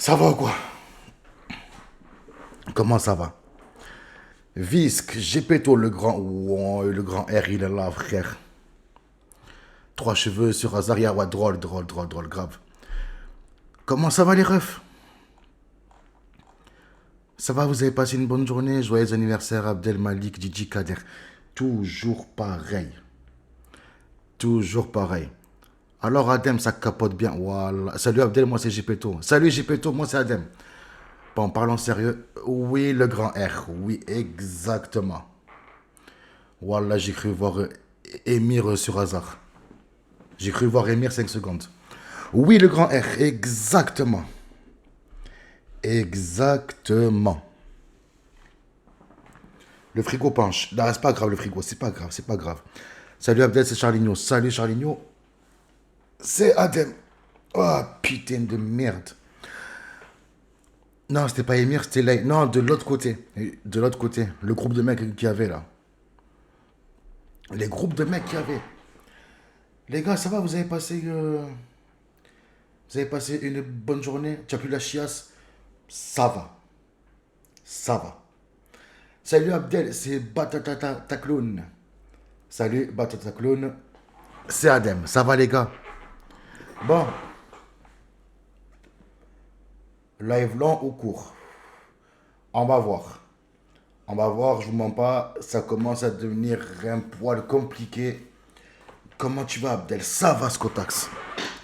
Ça va ou quoi? Comment ça va? Visque, Gepetto, le grand. Ouah, le grand R, il est là, frère. Trois cheveux sur Azaria, ouais, drôle, drôle, drôle, drôle, grave. Comment ça va les refs? Ça va, vous avez passé une bonne journée? Joyeux anniversaire, Abdel Malik, Didi Kader. Toujours pareil. Toujours pareil. Alors Adem, ça capote bien. Voilà. Salut Abdel, moi c'est Gepetto. Salut Gepetto, moi c'est Adem. Bon, parlons sérieux. Oui, le grand R. Oui, exactement. Voilà, j'ai cru voir Émir sur hasard. J'ai cru voir Émir 5 secondes. Oui, le grand R, exactement. Exactement. Le frigo penche. Non, c'est pas grave le frigo, c'est pas grave, c'est pas grave. Salut Abdel, c'est Charligno. Salut Charligno, c'est Adem. Oh, putain de merde. Non, c'était pas Émir, c'était là. Non, de l'autre côté. De l'autre côté. Le groupe de mecs qu'il y avait là. Les groupes de mecs qu'il y avait. Les gars, ça va, vous avez passé une bonne journée? Tu as plus la chiasse? Ça va. Ça va. Salut Abdel, c'est Batata Clown. Salut Batata Clown. C'est Adem. Ça va les gars? Bon, live long ou court? On va voir. On va voir, je vous mens pas, ça commence à devenir un poil compliqué. Comment tu vas Abdel? Ça va Scotax.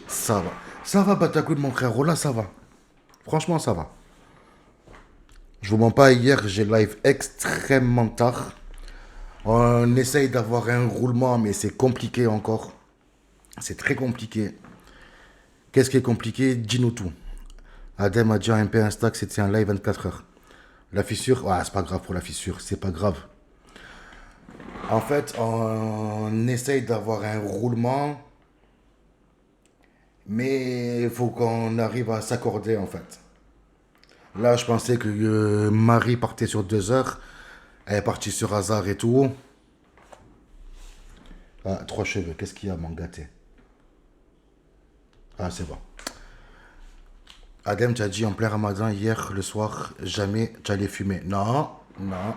Ça va. Ça va Batacloun mon frère. Oh là ça va. Franchement ça va. Je vous mens pas, hier j'ai live extrêmement tard. On essaye d'avoir un roulement mais c'est compliqué encore. C'est très compliqué. Qu'est-ce qui est compliqué? Dis-nous tout. Adem a dit à MP Insta que c'était un live 24 heures. La fissure, ouais, c'est pas grave pour la fissure, c'est pas grave. En fait, on essaye d'avoir un roulement, mais il faut qu'on arrive à s'accorder en fait. Là, je pensais que Marie partait sur 2 heures. Elle est partie sur hasard et tout. Ah, trois cheveux, qu'est-ce qu'il y a, mon gâté? Ah, c'est bon. Adem, tu as dit en plein ramadan hier le soir, jamais tu allais fumer. Non, non.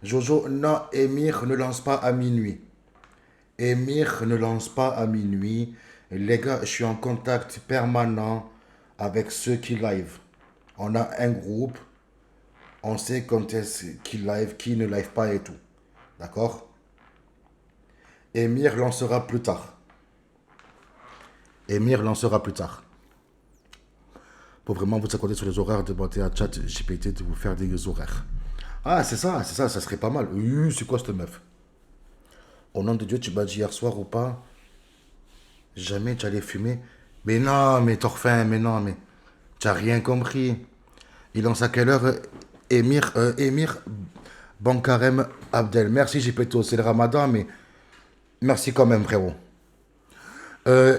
Jojo, non, Émir ne lance pas à minuit. Émir ne lance pas à minuit. Les gars, je suis en contact permanent avec ceux qui live. On a un groupe, on sait quand est-ce qui live, qui ne live pas et tout. D'accord? Émir lancera plus tard. Émir lancera plus tard. Pour vraiment vous accorder sur les horaires, demander à chat GPT de vous faire des horaires. Ah, c'est ça serait pas mal. Oui, c'est quoi cette meuf? Au nom de Dieu, tu m'as dit hier soir ou pas? Jamais tu allais fumer. Mais non, mais Torfin, mais non, mais tu n'as rien compris. Il lance à quelle heure Émir Bankarem Abdel. Merci Gepetto, c'est le ramadan, mais merci quand même frérot.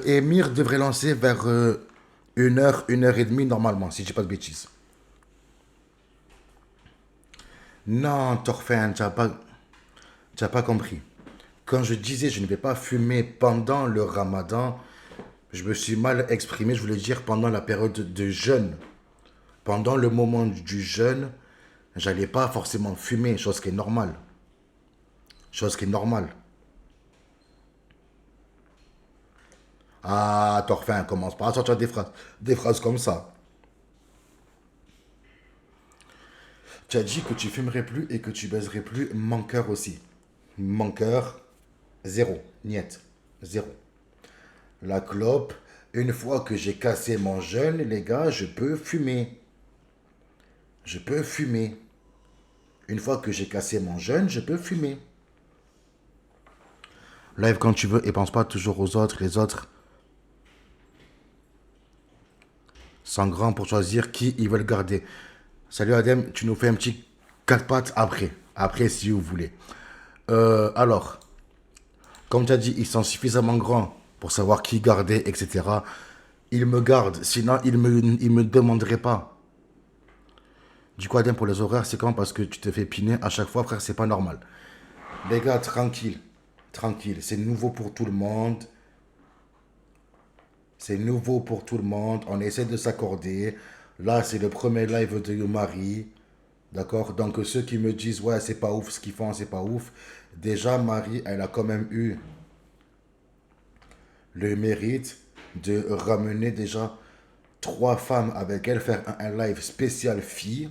Émir devrait lancer vers 1 heure, 1 heure et demie normalement, si je dis pas de bêtises. Non, Torfin, tu n'as pas compris. Quand je disais je ne vais pas fumer pendant le ramadan, je me suis mal exprimé, je voulais dire pendant la période de jeûne. Pendant le moment du jeûne, j'allais pas forcément fumer, chose qui est normale. Chose qui est normale. Ah, Torfin, commence pas à sortir des phrases comme ça. Tu as dit que tu fumerais plus et que tu baiserais plus, manqueur aussi. Manqueur, zéro, niet, zéro. La clope, une fois que j'ai cassé mon jeûne, les gars, je peux fumer. Je peux fumer. Une fois que j'ai cassé mon jeûne, je peux fumer. Live quand tu veux et pense pas toujours aux autres. Les autres sont grands pour choisir qui ils veulent garder. Salut Adem, tu nous fais un petit 4 pattes après. Après, si vous voulez. Alors, comme tu as dit, ils sont suffisamment grands pour savoir qui garder, etc. Ils me gardent, sinon ils me demanderaient pas. Du coup, Adem, pour les horaires, c'est quand parce que tu te fais piner à chaque fois, frère, c'est pas normal. Les gars, tranquille. Tranquille. C'est nouveau pour tout le monde. C'est nouveau pour tout le monde. On essaie de s'accorder. Là, c'est le premier live de Marie. D'accord? Donc, ceux qui me disent, ouais, c'est pas ouf ce qu'ils font, c'est pas ouf. Déjà, Marie, elle a quand même eu le mérite de ramener déjà trois femmes avec elle, faire un live spécial filles.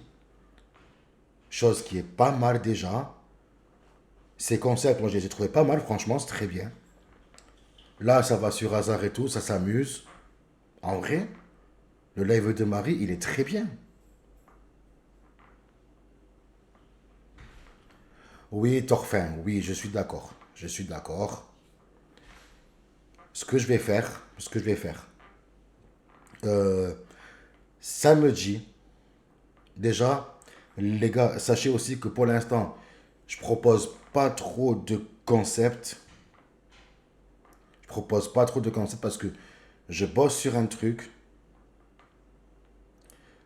Chose qui est pas mal déjà. Ces concepts, moi, je les ai trouvés pas mal, franchement, c'est très bien. Là, ça va sur hasard et tout, ça s'amuse. En vrai, le live de Marie, il est très bien. Oui, Torfin, oui, je suis d'accord. Je suis d'accord. Ce que je vais faire, euh, samedi, déjà, les gars, sachez aussi que pour l'instant, je propose pas trop de concepts. Je propose pas trop de concepts parce que je bosse sur un truc.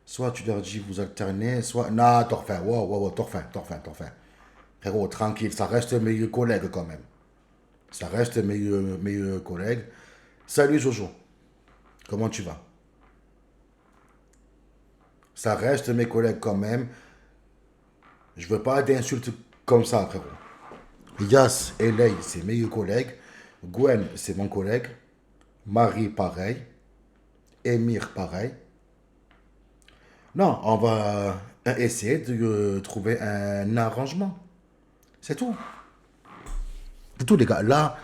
Soit tu leur dis vous alternez, soit. Non, Torfin, wow, wow, wow, Torfin. Frérot, tranquille, ça reste mes collègues quand même. Ça reste mes collègues. Salut Jojo, comment tu vas? Ça reste mes collègues quand même. Je veux pas d'insultes comme ça, frérot. Yas et Lei, c'est mes collègues. Gwen, c'est mon collègue. Marie, pareil. Émir, pareil. Non, on va essayer de trouver un arrangement. C'est tout. C'est tout, les gars. Là,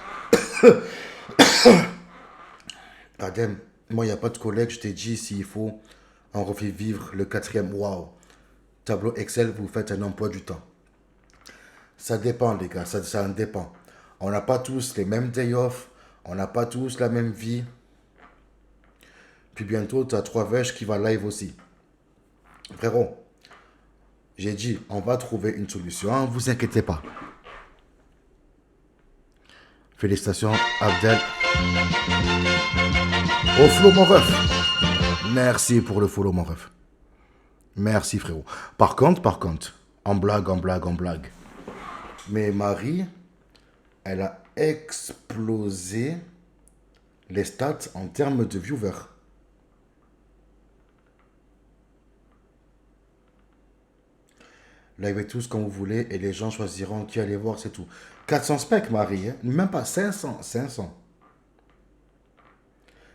Adem, moi, il n'y a pas de collègue. Je t'ai dit, s'il faut, on refait vivre le quatrième. Waouh. Tableau Excel, vous faites un emploi du temps. Ça dépend, les gars. Ça dépend. On n'a pas tous les mêmes day off. On n'a pas tous la même vie. Puis bientôt, tu as trois vaches qui va live aussi. Frérot, j'ai dit, on va trouver une solution. Vous inquiétez pas. Félicitations, Abdel. Au flow, mon ref. Merci pour le follow, mon ref. Merci, frérot. Par contre, en blague. Mais Marie, elle a explosé les stats en termes de viewers. Livez tous quand vous voulez et les gens choisiront qui aller voir, c'est tout. 400 specs, Marie, hein. Même pas 500.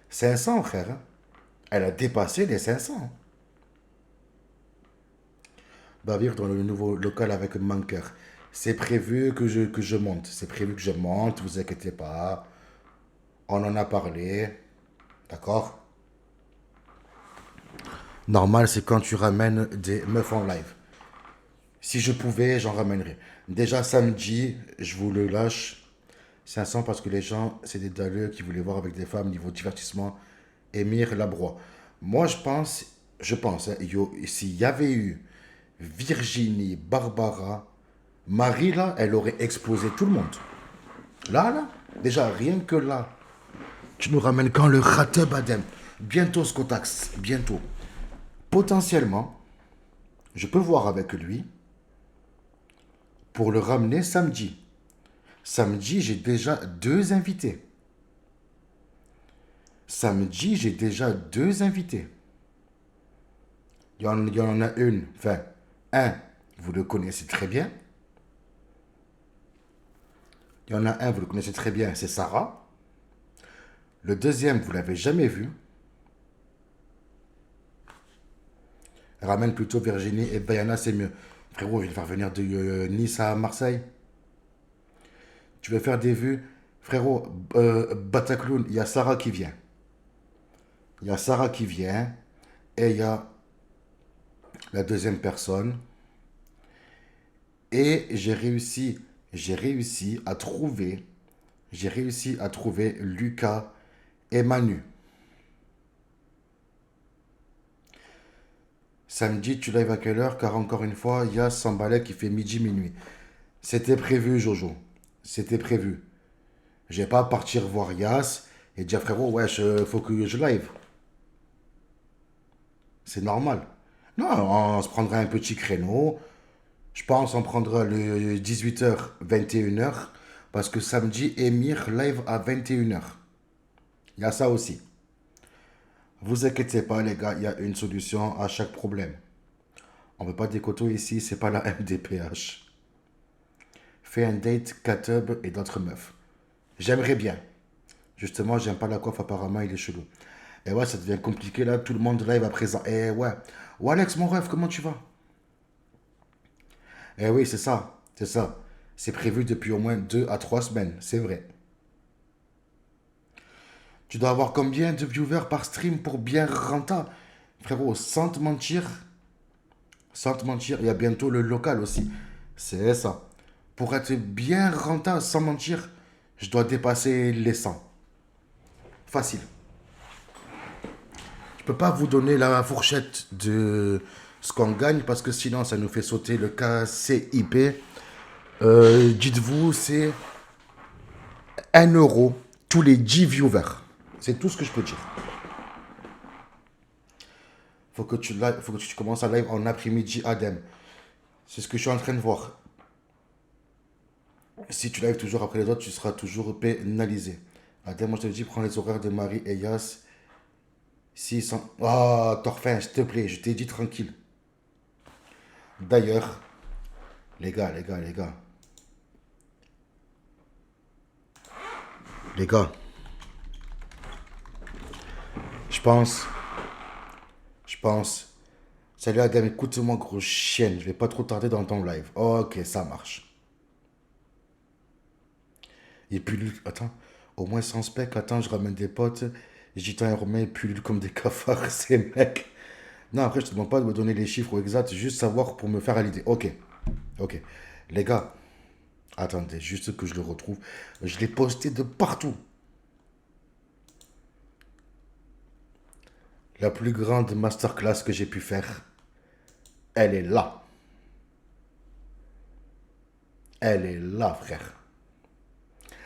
500, frère, hein. Elle a dépassé les 500. Bavir dans le nouveau local avec Manker. C'est prévu que je monte. C'est prévu que je monte, vous inquiétez pas. On en a parlé. D'accord? Normal, c'est quand tu ramènes des meufs en live. Si je pouvais, j'en ramènerais. Déjà samedi, je vous le lâche. 500 parce que les gens, c'est des daleux qui voulaient voir avec des femmes niveau divertissement. Émir Labroix. Moi, je pense, hein, s'il y avait eu Virginie, Barbara, Marie, là, elle aurait explosé tout le monde. Là, déjà, rien que là, tu nous ramènes quand le Khateb Adem. Bientôt, ce contact, bientôt. Potentiellement, je peux voir avec lui pour le ramener samedi. Samedi, j'ai déjà deux invités. Samedi, j'ai déjà deux invités. Il y en a une, enfin, un, vous le connaissez très bien. Il y en a un, vous le connaissez très bien, c'est Sarah. Le deuxième, vous l'avez jamais vu. Ramène plutôt Virginie et Bayana, c'est mieux. Frérot, je vais faire venir de Nice à Marseille. Tu veux faire des vues. Frérot, Batacloun, il y a Sarah qui vient. Il y a Sarah qui vient. Et il y a la deuxième personne. Et j'ai réussi à trouver Lucas et Manu. Samedi, tu live à quelle heure? Car encore une fois, il y a Sambalek qui fait midi, minuit. C'était prévu, Jojo. C'était prévu. Je vais pas partir voir Yas et dire frérot, wesh, faut que je live. C'est normal. Non, on se prendra un petit créneau. Je pense on prendra le 18h, 21h. Parce que samedi, Emir live à 21h. Il y a ça aussi. Vous inquiétez pas, les gars, il y a une solution à chaque problème. On ne veut pas des coteaux ici, c'est pas la MDPH. Fais un date, Katub et d'autres meufs. J'aimerais bien. Justement, j'aime pas la coiffe, apparemment, il est chelou. Et ouais, ça devient compliqué là, tout le monde live à présent. Et ouais. Oh Alex, mon rêve, comment tu vas? Eh oui, c'est ça, c'est ça. C'est prévu depuis au moins 2 à 3 semaines, c'est vrai. Tu dois avoir combien de viewers par stream pour bien rentable? Frérot, sans te mentir, il y a bientôt le local aussi. C'est ça. Pour être bien rentable, sans mentir, je dois dépasser les 100. Facile. Je peux pas vous donner la fourchette de ce qu'on gagne parce que sinon ça nous fait sauter le KCIP. Dites-vous, c'est 1 euro tous les 10 viewers. C'est tout ce que je peux dire. Faut que tu commences à live en après-midi, Adem. C'est ce que je suis en train de voir. Si tu live toujours après les autres, tu seras toujours pénalisé. Adem, moi je te dis, prends les horaires de Marie et Yas. 600. Ah, oh, Torfin, s'il te plaît, je t'ai dit tranquille. D'ailleurs, les gars, je pense, je pense. Salut Adam, écoute-moi, gros chienne, je vais pas trop tarder dans ton live. Ok, ça marche. Et puis, attends, au moins sans spec, attends, je ramène des potes. Gitan et Romain pullulent comme des cafards, ces mecs. Non, après, je te demande pas de me donner les chiffres exacts, juste savoir pour me faire à l'idée. Ok, ok. Les gars, attendez, juste que je le retrouve. Je l'ai posté de partout. La plus grande masterclass que j'ai pu faire, elle est là. Elle est là, frère.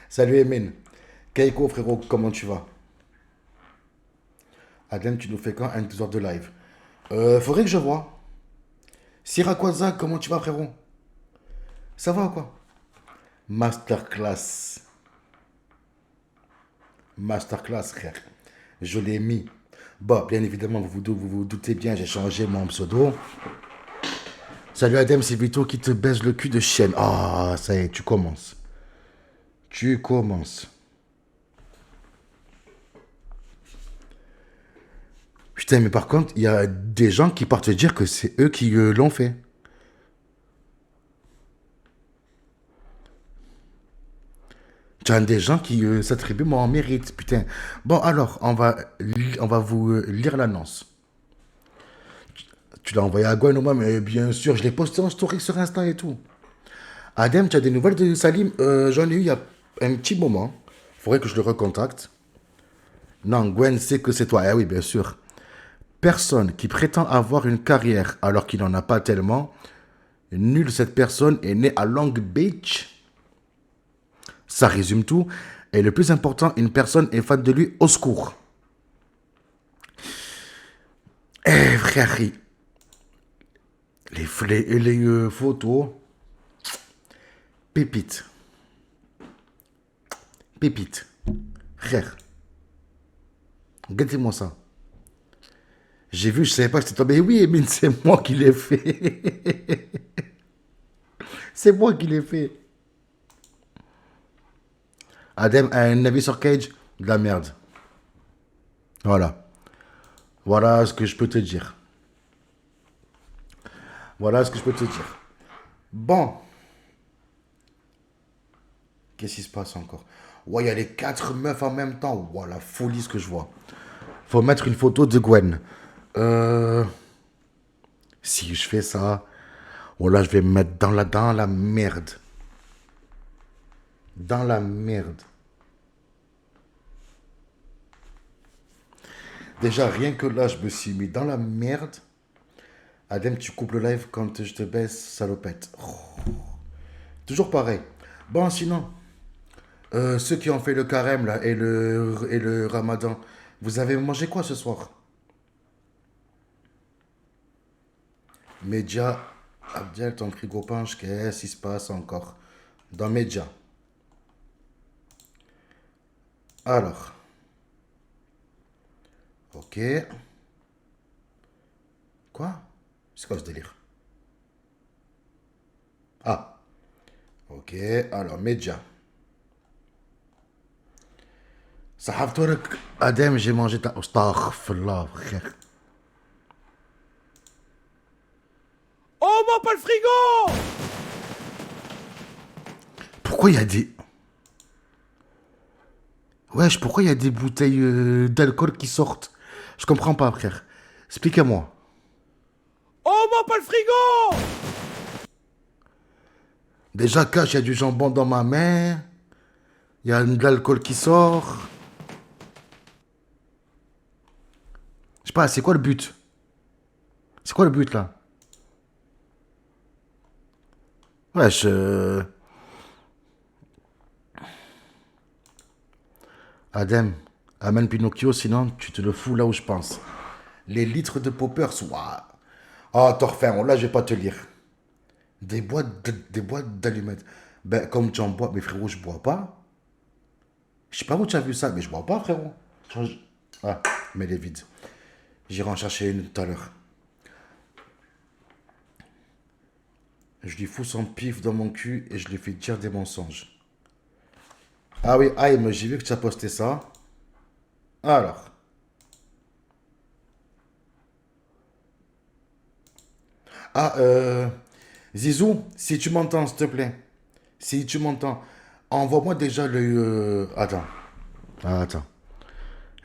Salut Emin. Keiko, frérot, comment tu vas? Adem, tu nous fais quand un 2 heures de live? Faudrait que je vois. Sirakoza, comment tu vas, frérot? Ça va ou quoi? Masterclass. Masterclass, frère. Je l'ai mis. Bon, bien évidemment, vous doutez bien, j'ai changé mon pseudo. Salut Adem, c'est Vito qui te baise le cul de chienne. Ah, ça y est, tu commences. Tu commences. Putain, mais par contre, il y a des gens qui partent te dire que c'est eux qui l'ont fait. Tu as des gens qui s'attribuent mon mérite, putain. Bon, alors, on va vous lire l'annonce. Tu l'as envoyé à Gwen ou moi, mais bien sûr, je l'ai posté en story sur Insta et tout. Adem, tu as des nouvelles de Salim? J'en ai eu il y a un petit moment. Faudrait que je le recontacte. Non, Gwen sait que c'est toi. Eh oui, bien sûr. Personne qui prétend avoir une carrière alors qu'il n'en a pas tellement, nulle cette personne est née à Long Beach. Ça résume tout. Et le plus important, une personne est fan de lui au secours. Eh, frère, les photos, pépites, pépites. Frère, regardez-moi ça. J'ai vu, je savais pas que c'était toi. Mais oui, Emine, c'est moi qui l'ai fait. C'est moi qui l'ai fait. Adem a un avis sur Cage? De la merde. Voilà. Voilà ce que je peux te dire. Voilà ce que je peux te dire. Bon, qu'est-ce qui se passe encore? Ouais, il y a les 4 meufs en même temps. Wow, la folie ce que je vois. Faut mettre une photo de Gwen. Euh, si je fais ça, oh là, je vais me mettre dans la merde. Dans la merde. Déjà, rien que là, je me suis mis dans la merde. Adem, tu coupes le live quand je te baisse, salopette. Oh, toujours pareil. Bon, sinon, ceux qui ont fait le carême là et le ramadan, vous avez mangé quoi ce soir? Média, Abdel, ton frigo penche, qu'est-ce qui se passe encore? Dans Média. Alors, Ok. Quoi? C'est quoi ce délire? Ah, ok. Alors, média. صحفت Adem, j'ai mangé ta... Astaghfirullah, frère. Oh, moi, pas le frigo! Pourquoi il y a des... Wesh, pourquoi il y a des bouteilles d'alcool qui sortent? Je comprends pas, frère. Expliquez-moi. Oh, moi, pas le frigo! Déjà, cache, il y a du jambon dans ma main. Il y a de l'alcool qui sort. Je sais pas, c'est quoi le but? C'est quoi le but, là? Wesh, Adem, amène Pinocchio, sinon tu te le fous là où je pense. Les litres de poppers, waouh. Ah, Torfin, là, je vais pas te lire. Des boîtes d'allumettes. Ben, comme tu en bois, mais frérot, je bois pas. Je sais pas où tu as vu ça, mais je bois pas, frérot. Ah, mais elle est vide. J'irai en chercher une tout à l'heure. Je lui fous son pif dans mon cul et je lui fais dire des mensonges. Ah oui, Aïe, j'ai vu que tu as posté ça. Alors. Ah, Zizou, si tu m'entends, s'il te plaît. Si tu m'entends, envoie-moi déjà le... Attends. Ah, attends.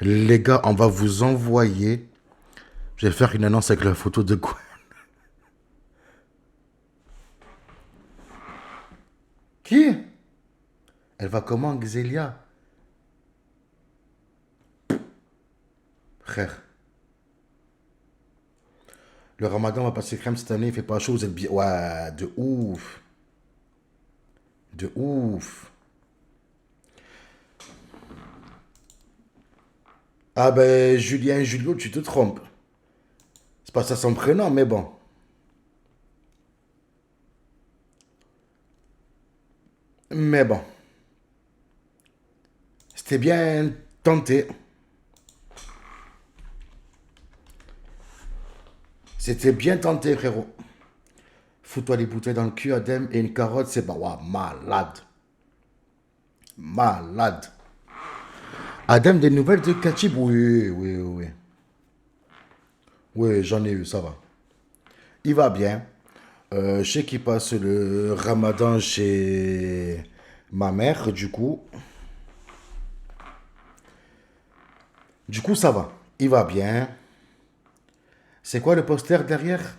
Les gars, on va vous envoyer... Je vais faire une annonce avec la photo de Gwen. Qui? Elle va comment, Xelia? Frère. Le ramadan va passer crème cette année, il fait pas chaud, vous êtes bien... Ouais, de ouf. De ouf. Ah ben, Julien Julio, tu te trompes. C'est pas ça son prénom, mais bon. Mais bon. C'était bien tenté. C'était bien tenté, frérot. Fous-toi les bouteilles dans le cul, Adem, et une carotte, c'est bah, ouah, malade. Malade. Adem, des nouvelles de Kachib? Oui, oui, oui. Oui, j'en ai eu, ça va. Il va bien. Je sais qu'il passe le ramadan chez ma mère, du coup. Du coup, ça va. Il va bien. C'est quoi le poster derrière?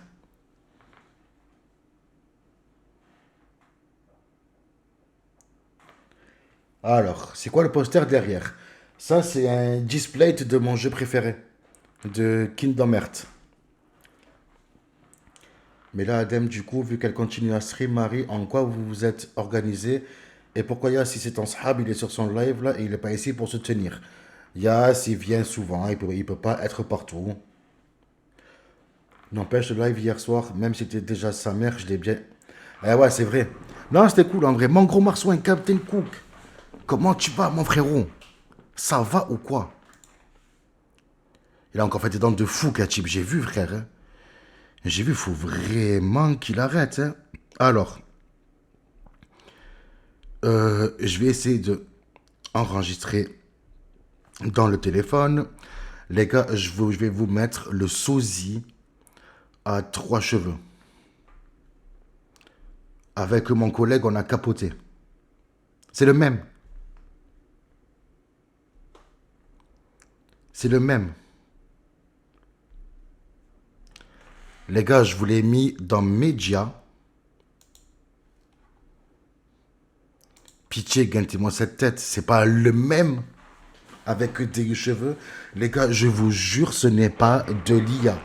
Alors, c'est quoi le poster derrière? Ça, c'est un display de mon jeu préféré, de Kingdom Hearts. Mais là, Adem, du coup, vu qu'elle continue à stream, Marie, en quoi vous vous êtes organisé? Et pourquoi Yas, si c'est en sahab, il est sur son live là et il n'est pas ici pour se tenir? Yas, il vient souvent, il peut pas être partout. N'empêche, le live hier soir, même si c'était déjà sa mère, je l'ai bien. Eh ouais, c'est vrai. Non, c'était cool en vrai. Mon gros marsouin, Captain Cook. Comment tu vas, mon frérot? Ça va ou quoi? Il a encore fait des dents de fou, Katib. J'ai vu, frère. Hein. J'ai vu, il faut vraiment qu'il arrête. Hein. Alors, je vais essayer de enregistrer dans le téléphone. Les gars, je vais vous mettre le sosie à 3 cheveux. Avec mon collègue, on a capoté. C'est le même. C'est le même. Les gars, je vous l'ai mis dans Média. Pitié, gantez-moi cette tête. C'est pas le même avec des cheveux. Les gars, je vous jure, ce n'est pas de l'IA.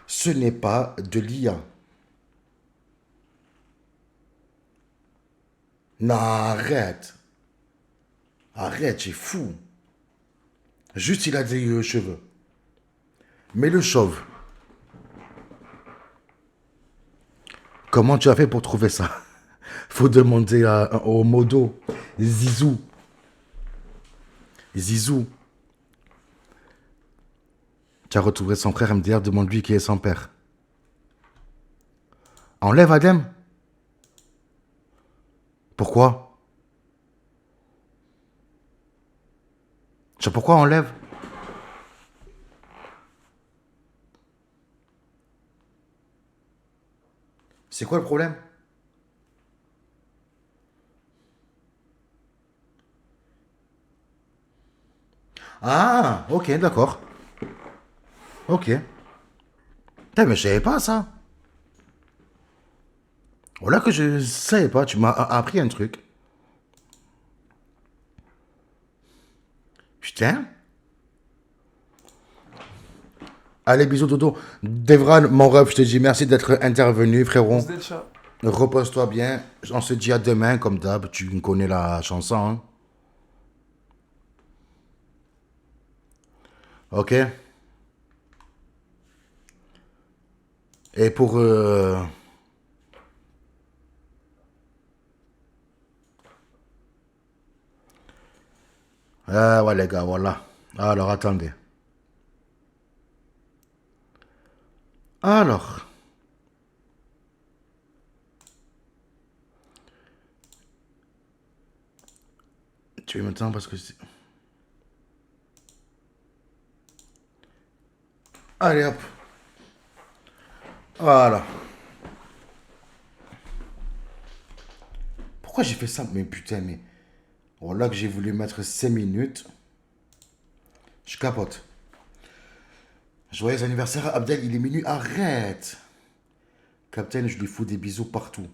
Ce n'est pas de l'IA. Non, arrête. Arrête, c'est fou. Juste, il a des cheveux. Mais le chauve. Comment tu as fait pour trouver ça? Faut demander au modo. Zizou. Zizou. Tu as retrouvé son frère MDR, demande-lui qui est son père. Enlève Adem. Pourquoi? Tu sais pourquoi enlève? C'est quoi le problème? Ah, ok, d'accord. Ok. Putain, mais je savais pas ça. Voilà que je savais pas, tu m'as appris un truc. Putain. Allez, bisous, dodo. Devran, mon ref, je te dis merci d'être intervenu, frérot. Repose-toi bien. On se dit à demain, comme d'hab. Tu connais la chanson, hein? Ok. Et pour... Ah ouais, les gars, voilà. Alors, attendez. Alors... Tu veux maintenant parce que... Allez, hop. Voilà. Pourquoi j'ai fait ça? Mais putain, mais... Voilà que j'ai voulu mettre 5 minutes. Je capote. Joyeux anniversaire, Abdel, il est minuit, arrête. Captain, je lui fous des bisous partout.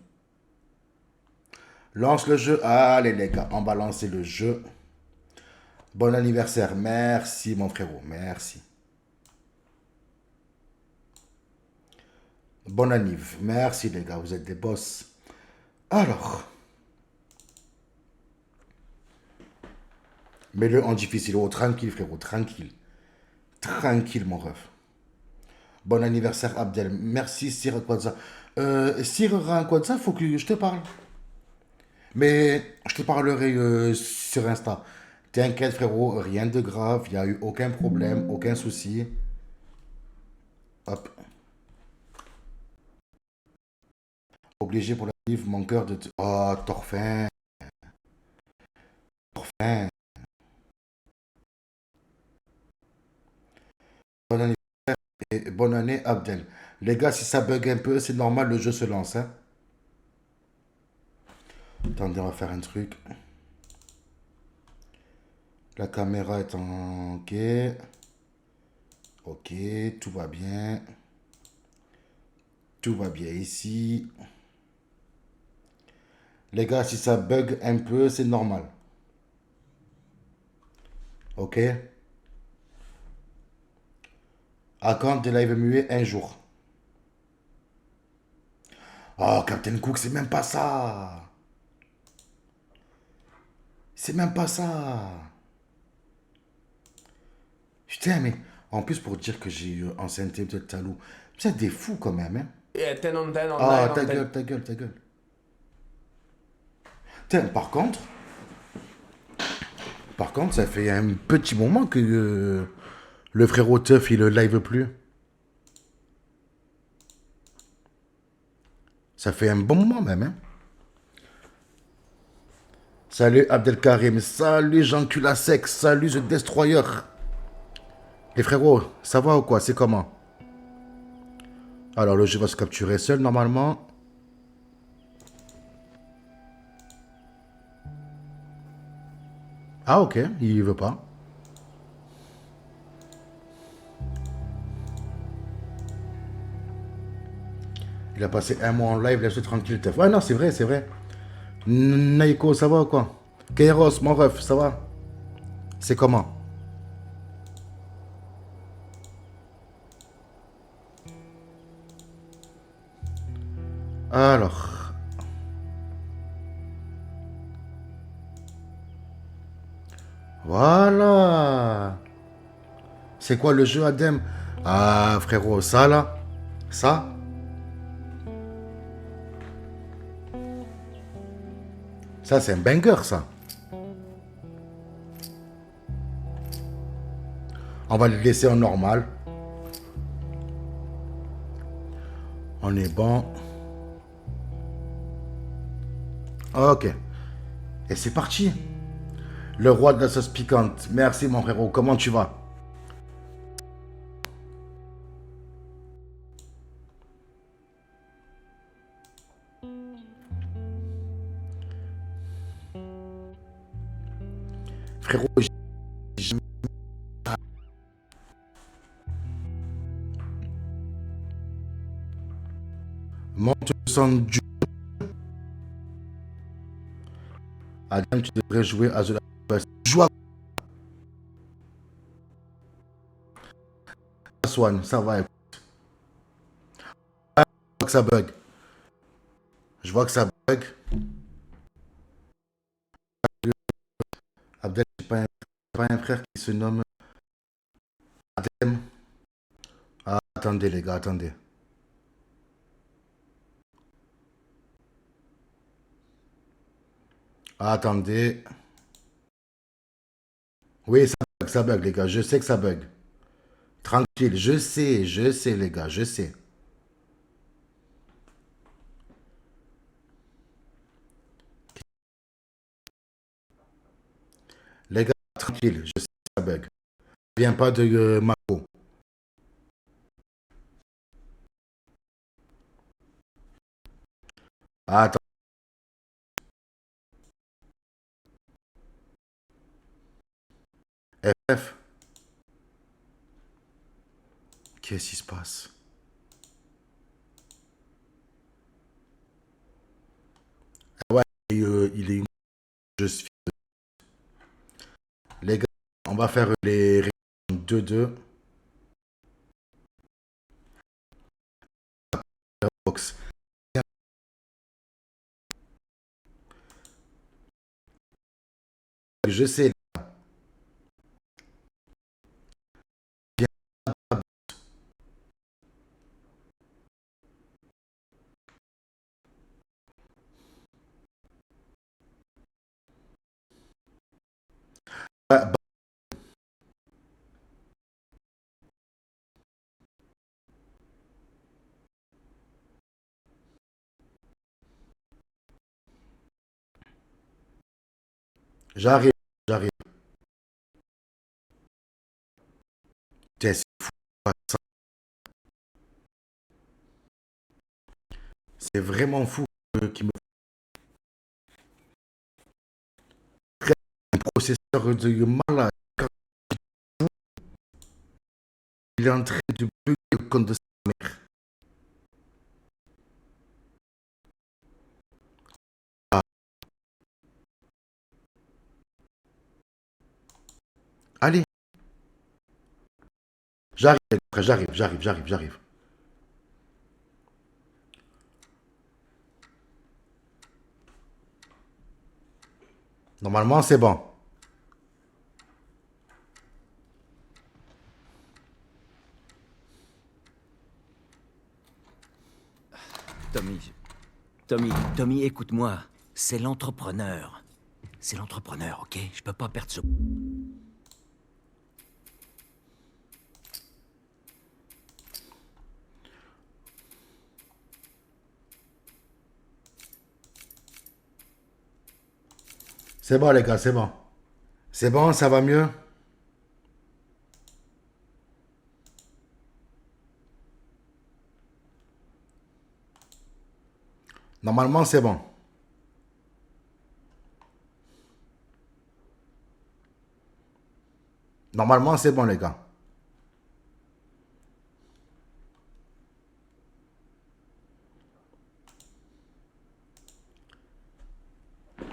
Lance le jeu. Allez les gars, on va lancer le jeu. Bon anniversaire. Merci mon frérot, merci. Bon anniv. Merci les gars, vous êtes des boss. Alors. Mets-le en difficile. Oh, tranquille frérot, tranquille. Tranquille mon ref. Bon anniversaire Abdel. Merci Sir Kwadza. Sir Kwadza, faut que je te parle. Mais je te parlerai sur Insta. T'inquiète frérot, rien de grave, il n'y a eu aucun problème, aucun souci. Hop. Obligé pour la livre, mon cœur de... Oh, Torfin. Torfin. Bon anniversaire et bonne année Abdel. Les gars, si ça bug un peu, c'est normal, le jeu se lance. Hein. Attendez, on va faire un truc. La caméra est en... Ok. Ok, tout va bien. Tout va bien ici. Les gars, si ça bug un peu, c'est normal. Ok. Account de live muet un jour. Oh, Captain Cook, c'est même pas ça. C'est même pas ça. Putain, mais en plus, pour dire que j'ai eu ancienneté de Talou, vous êtes des fous quand même, hein. Ah, ta gueule, ta gueule, ta gueule. Tiens, par contre, ça fait un petit moment que le frérot Teuf, il le live plus. Ça fait un bon moment même, hein. Salut Abdelkarim, salut Jean-Cul sec, salut The Destroyer. Les frérots, ça va ou quoi? C'est comment? Alors le jeu va se capturer seul normalement. Ah ok, il veut pas. Il a passé un mois en live, laisse-le tranquille. Ouais non, c'est vrai, c'est vrai. Naiko, ça va ou quoi? Kairos, mon ref, ça va? C'est comment? Alors. Voilà. C'est quoi le jeu, Adem? Ah, frérot, ça là? Ça? Ça, c'est un banger, ça. On va le laisser en normal. On est bon. Ok. Et c'est parti. Le roi de la sauce piquante. Merci mon frérot. Comment tu vas? Frérot, monte le son du... Adam, tu devrais jouer à The Last of Us. Joue à Swan, ça va. Je vois que ça bug. Je vois que ça bug. Abdel, j'ai pas un frère qui se nomme Adem. Ah, attendez les gars, attendez. Attendez. Oui, ça bug les gars. Je sais que ça bug. Tranquille, je sais les gars, je sais. Les gars, tranquille, je sais que ça bug. Viens pas de Mako. Attends, FF, qu'est-ce qui se passe? Ouais, il est juste. Les gars, on va faire les réunions 2-2. Box. Je sais. Bah, j'arrive, j'arrive. Tiens, c'est fou. C'est vraiment fou qui me crée un processeur de malade. Quand il est en train de bugger le compte de sa mère. Ah, allez, j'arrive, frère, j'arrive. Normalement, c'est bon. Tommy, Tommy, écoute-moi. C'est l'entrepreneur. C'est l'entrepreneur, ok? Je peux pas perdre ce... C'est bon, les gars, c'est bon. C'est bon, ça va mieux? Normalement, c'est bon. Normalement, c'est bon, les gars.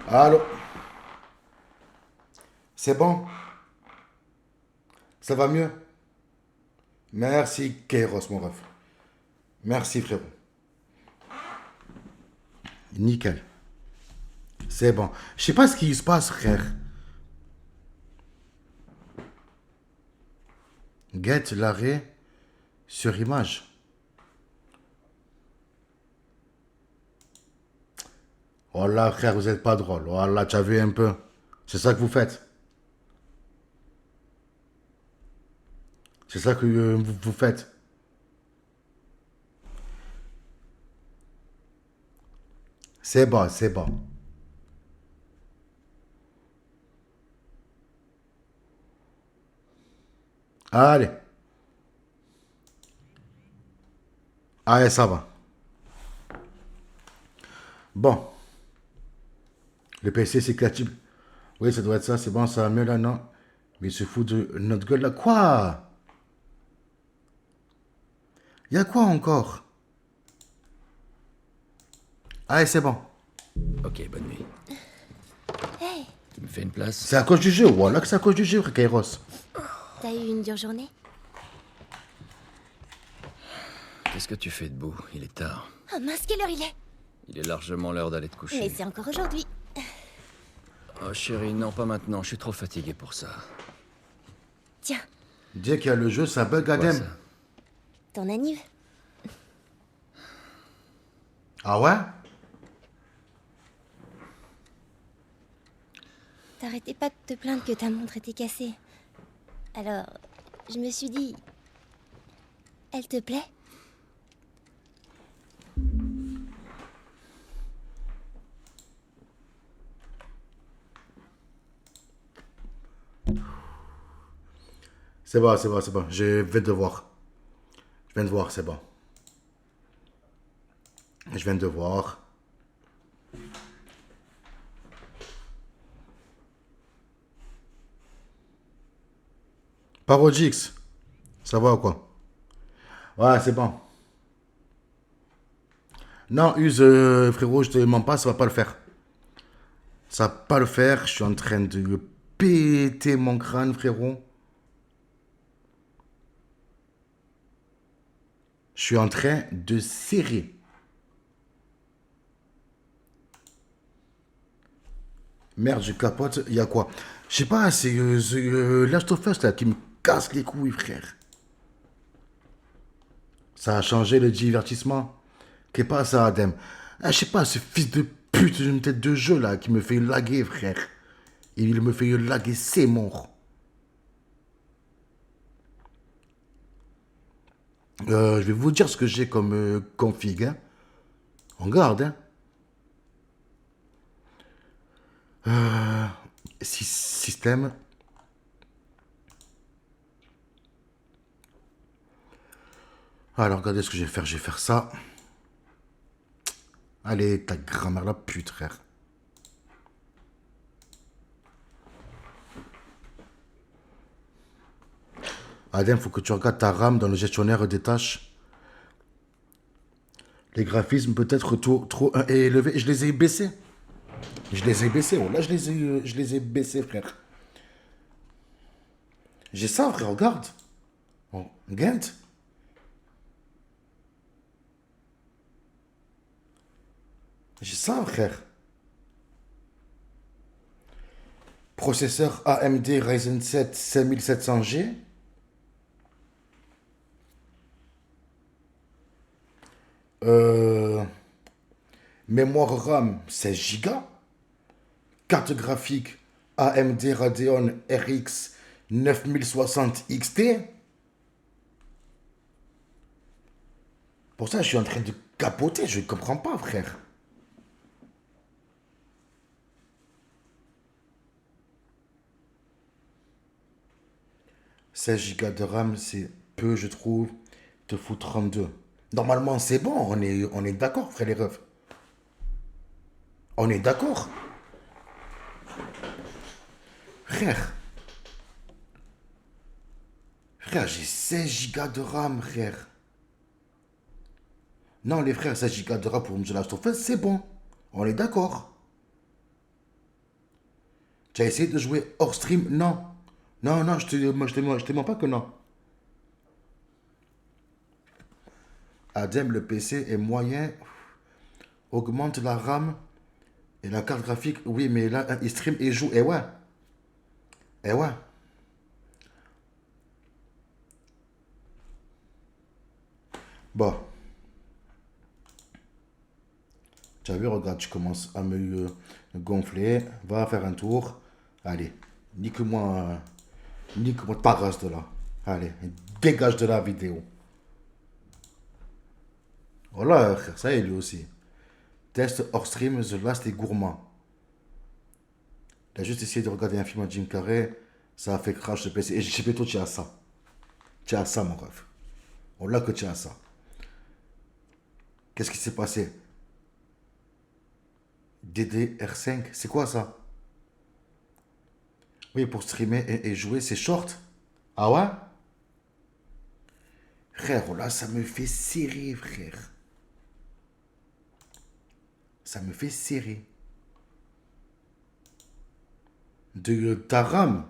Allô? C'est bon? Ça va mieux? Merci, Kairos, mon ref. Merci, frérot. Nickel. C'est bon. Je sais pas ce qui se passe, frère. Get l'arrêt sur image. Oh là, frère, vous êtes pas drôle. Oh là, tu as vu un peu. C'est ça que vous faites. C'est ça que vous faites. C'est bon, c'est bon. Allez. Allez, ça va. Bon. Le PC, c'est créatif. Oui, ça doit être ça. C'est bon, ça va mieux là, non? Mais il se fout de notre gueule là. Quoi? Y a quoi encore? Allez, c'est bon. Ok, bonne nuit. Hey, Tu me fais une place? C'est à cause du jeu. Voilà que c'est à cause du jeu, Kairos. t'as eu une dure journée? Qu'est-ce que tu fais debout? Il est tard. Oh mince, quelle heure il est? Il est largement l'heure d'aller te Mais coucher. c'est encore aujourd'hui. Oh chérie, non, pas maintenant. Je suis trop fatigué pour ça. Tiens, Dès qu'il y a le jeu, ça bug Quoi, Adem. ça? ton anniv. Ah ouais? T'arrêtais pas de te plaindre que ta montre était cassée. Alors, je me suis dit... Elle te plaît? C'est bon, c'est bon, c'est bon. Je vais te voir. Je viens de voir, c'est bon. Je viens de voir. Parodix. Ça va ou quoi? Ouais, c'est bon. Non, Use, frérot, je te mens pas, ça va pas le faire. Ça va pas le faire. Je suis en train de péter mon crâne, frérot. Je suis en train de serrer. Merde, je capote. Il y a quoi? Je sais pas, c'est Last of Us là qui me casse les couilles, frère. Ça a changé le divertissement. Qu'est pas ça, Adem? Ah, je sais pas, ce fils de pute d'une tête de jeu là qui me fait laguer, frère. Il me fait laguer, c'est mort. Je vais vous dire ce que j'ai comme config. Hein. On garde. Hein. Système. Alors, regardez ce que je vais faire. Je vais faire ça. Allez, ta grand-mère la pute, frère. Adem, faut que tu regardes ta RAM dans le gestionnaire des tâches. Les graphismes peut-être trop élevés. Je les ai baissés. Je les ai baissés. Oh, là, je les ai baissés, frère. J'ai ça, frère, regarde. Oh, Gent. J'ai ça, frère. Processeur AMD Ryzen 7 5700G. Mémoire RAM 16 Go. Carte graphique AMD Radeon RX 9060 XT. Pour ça, je suis en train de capoter. Je ne comprends pas, frère. « 16 Go de RAM, c'est peu, je trouve. Te fout 32. Normalement, c'est bon. On est d'accord, frère les refs. On est d'accord. Frère. Frère, j'ai 16 Go de RAM, frère. Non, les frères, 16 Go de RAM pour The Last of Us, c'est bon. On est d'accord. Tu as essayé de jouer hors stream? Non. Non, non, je te mens pas que non. Adem, le PC est moyen. Augmente la RAM et la carte graphique. Oui, mais là, il stream et joue. Eh ouais. Eh ouais. Bon. Tu as vu, regarde, tu commences à me gonfler. Va faire un tour. Allez, nique-moi ta race de là. Allez, dégage de la vidéo. Voilà, frère, ça y est, lui aussi. Test hors stream, The Last et Gourmand. Il a juste essayé de regarder un film à Jim Carrey. Ça a fait crash le PC. Et je sais plutôt, tu as ça. Tu as ça, mon ref. On l'a que tu as ça. Qu'est-ce qui s'est passé? DDR5, c'est quoi ça? Oui, pour streamer et jouer, c'est short. Ah ouais? Frère, là, ça me fait serrer, frère. Ça me fait serrer. De ta RAM.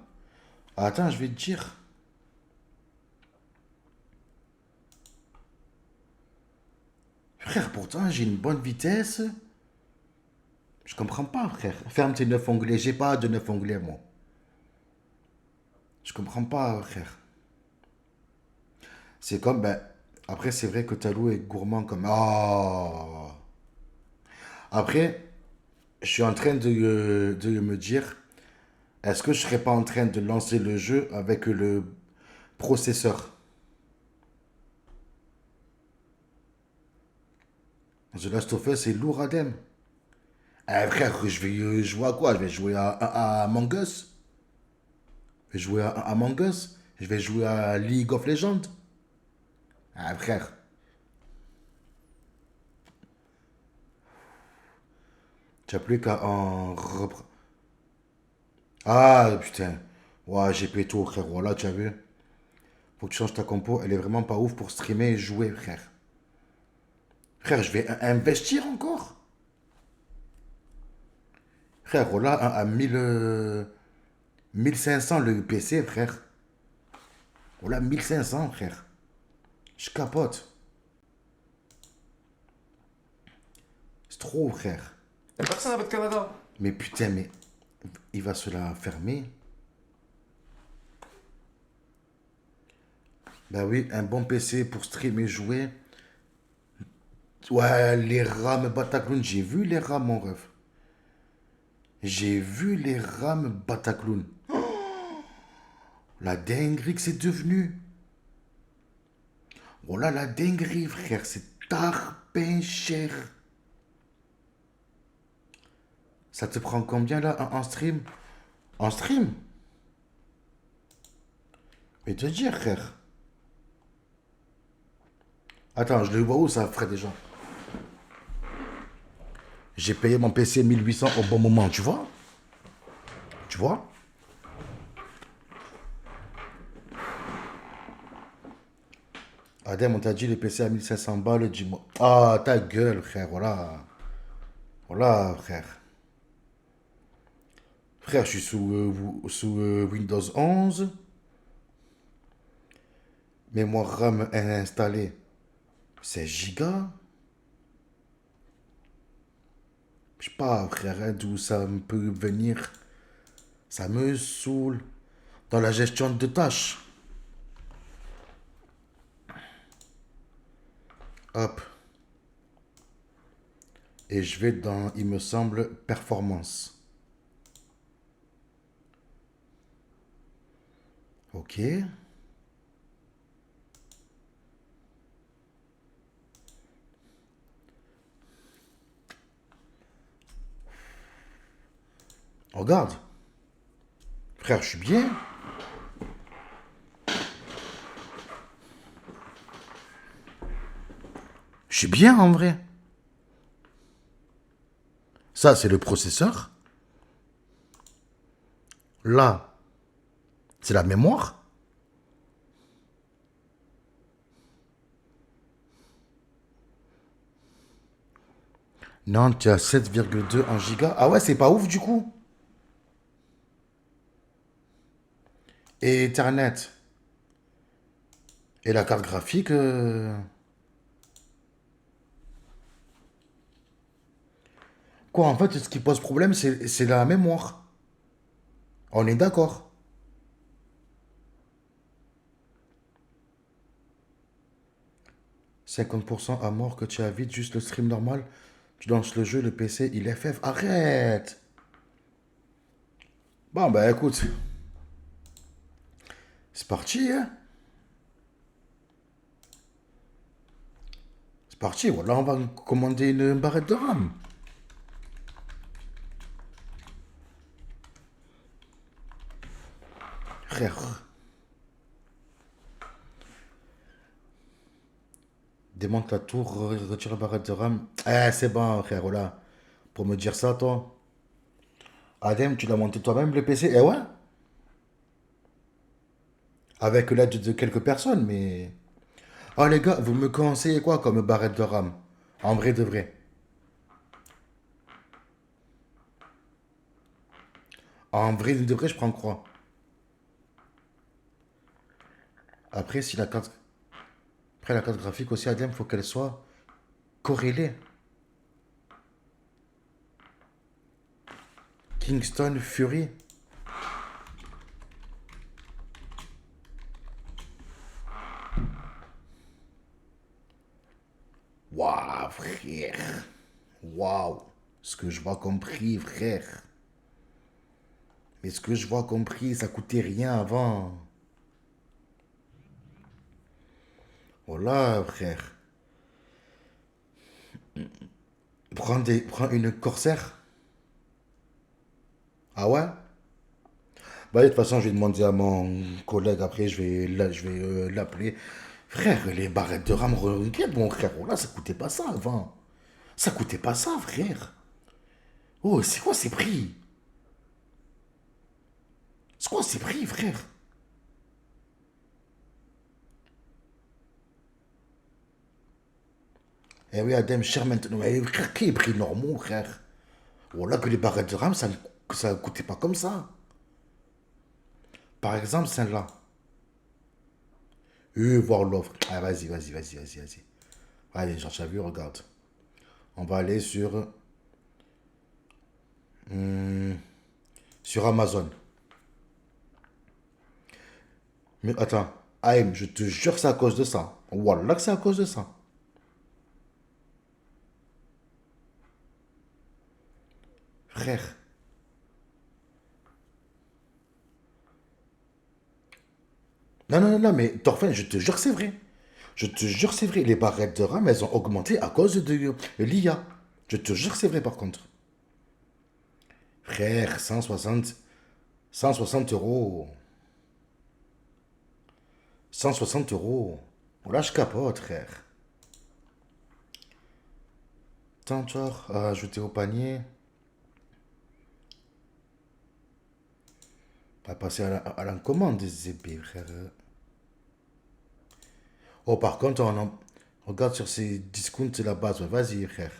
Attends, je vais te dire. Frère, pourtant, j'ai une bonne vitesse. Je comprends pas, frère. Ferme tes 9 onglets. J'ai pas de 9 onglets, moi. Je comprends pas, frère. C'est comme, ben, après, c'est vrai que Talou est gourmand comme... Oh. Après, je suis en train de me dire, est-ce que je serais pas en train de lancer le jeu avec le processeur? The Last of Us, c'est lourd, Adem. Eh, frère, je vais jouer à quoi? Je vais jouer à Among Us. Je vais jouer à Among Us. Je vais jouer à League of Legends. Ah, frère. Tu n'as plus qu'à en reprendre. Ah, putain. Ouais, j'ai péto, frère. Voilà, tu as vu. Faut que tu changes ta compo. Elle est vraiment pas ouf pour streamer et jouer, frère. Frère, je vais investir encore. Frère, voilà, à 1500 le PC, frère. Voilà, 1500, frère. Je capote. C'est trop, frère. Y'a personne à votre Canada. Mais putain, mais il va se la fermer. Bah oui, un bon PC pour streamer et jouer. Ouais, les rames Batacloun, j'ai vu les rames, mon ref. J'ai vu les rames Batacloun. La dinguerie que c'est devenu. Voilà la dinguerie, frère. C'est tarpin cher. Ça te prend combien là en stream? En stream? Mais te dire, frère. Attends, je le vois où ça, frère, déjà? J'ai payé mon PC 1800 au bon moment, tu vois? Tu vois? Adem, on t'a dit le PC à 1500 balles, dis-moi. Ah, ta gueule, frère, voilà. Voilà, frère. Frère, je suis sous Windows 11. Mémoire RAM installée, 16 Go. Je sais pas, frère, hein, d'où ça me peut venir. Ça me saoule. Dans la gestion de tâches. Hop. Et je vais dans, il me semble, performance. Ok. Regarde. Frère, je suis bien. Je suis bien en vrai. Ça, c'est le processeur. Là, c'est la mémoire. Non, tu as 7,2 en giga. Ah ouais, c'est pas ouf du coup. Et Ethernet. Et la carte graphique. Quoi, en fait, ce qui pose problème, c'est la mémoire. On est d'accord. « 50% à mort que tu as vite, juste le stream normal. Tu lances le jeu, le PC, il FF. Arrête! Bon, bah écoute. C'est parti, hein? C'est parti, voilà, on va commander une barrette de RAM. Frère. Démonte la tour, retire la barrette de RAM. Eh, c'est bon, frère, voilà. Pour me dire ça, toi. Adem, tu l'as monté toi-même, le PC? Eh ouais. Avec l'aide de quelques personnes, mais... Oh, les gars, vous me conseillez quoi comme barrette de RAM? En vrai de vrai. En vrai de vrai, je prends quoi? Après, si la carte... Après, la carte graphique aussi, Adem, faut qu'elle soit corrélée. Kingston Fury. Waouh, frère. Waouh. Ce que je vois comme prix, frère. Mais ce que je vois comme prix, ça coûtait rien avant. Voilà, frère. Prends une Corsair. Ah ouais? Bah, de toute façon, je vais demander à mon collègue après, je vais l'appeler. Frère, les barrettes de RAM, regarde mon frère. Là, ça coûtait pas ça avant. Ça coûtait pas ça, frère. Oh, c'est quoi ces prix? C'est quoi ces prix, frère? Eh oui, Adem, cher maintenant. Eh, frère, quel prix normaux, frère? Voilà que les barrettes de RAM, ça coûtait pas comme ça. Par exemple, celle-là. Voir l'offre. Ah, vas-y. Allez, genre, t'as vu, regarde. On va aller sur Amazon. Mais attends, Aïm, je te jure que c'est à cause de ça. Wallah que c'est à cause de ça. Frère. Non, mais Torfin, je te jure que c'est vrai. Je te jure que c'est vrai. Les barrettes de RAM, elles ont augmenté à cause de l'IA. Je te jure que c'est vrai, par contre. Frère, 160 euros. 160 euros. Là, je capote, frère. Tant, genre, à ajouter au panier. On va passer à la commande des épées, frère. Oh, par contre, regarde sur ces discounts, c'est la base. Ouais, vas-y, frère.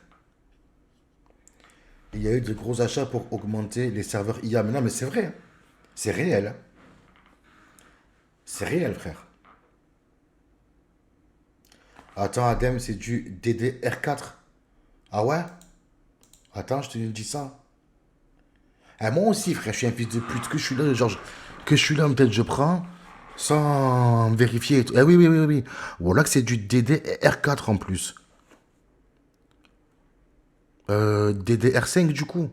Il y a eu de gros achats pour augmenter les serveurs IA. Mais non, mais c'est vrai, hein. C'est réel, hein. C'est réel, frère. Attends, Adem, c'est du DDR4. Ah ouais? Attends, je te dis ça. Eh, moi aussi, frère, je suis un fils de pute. Que je suis là, genre, que je suis là, peut-être je prends sans vérifier et tout. Eh oui. Voilà que c'est du DDR4 en plus. DDR5 du coup.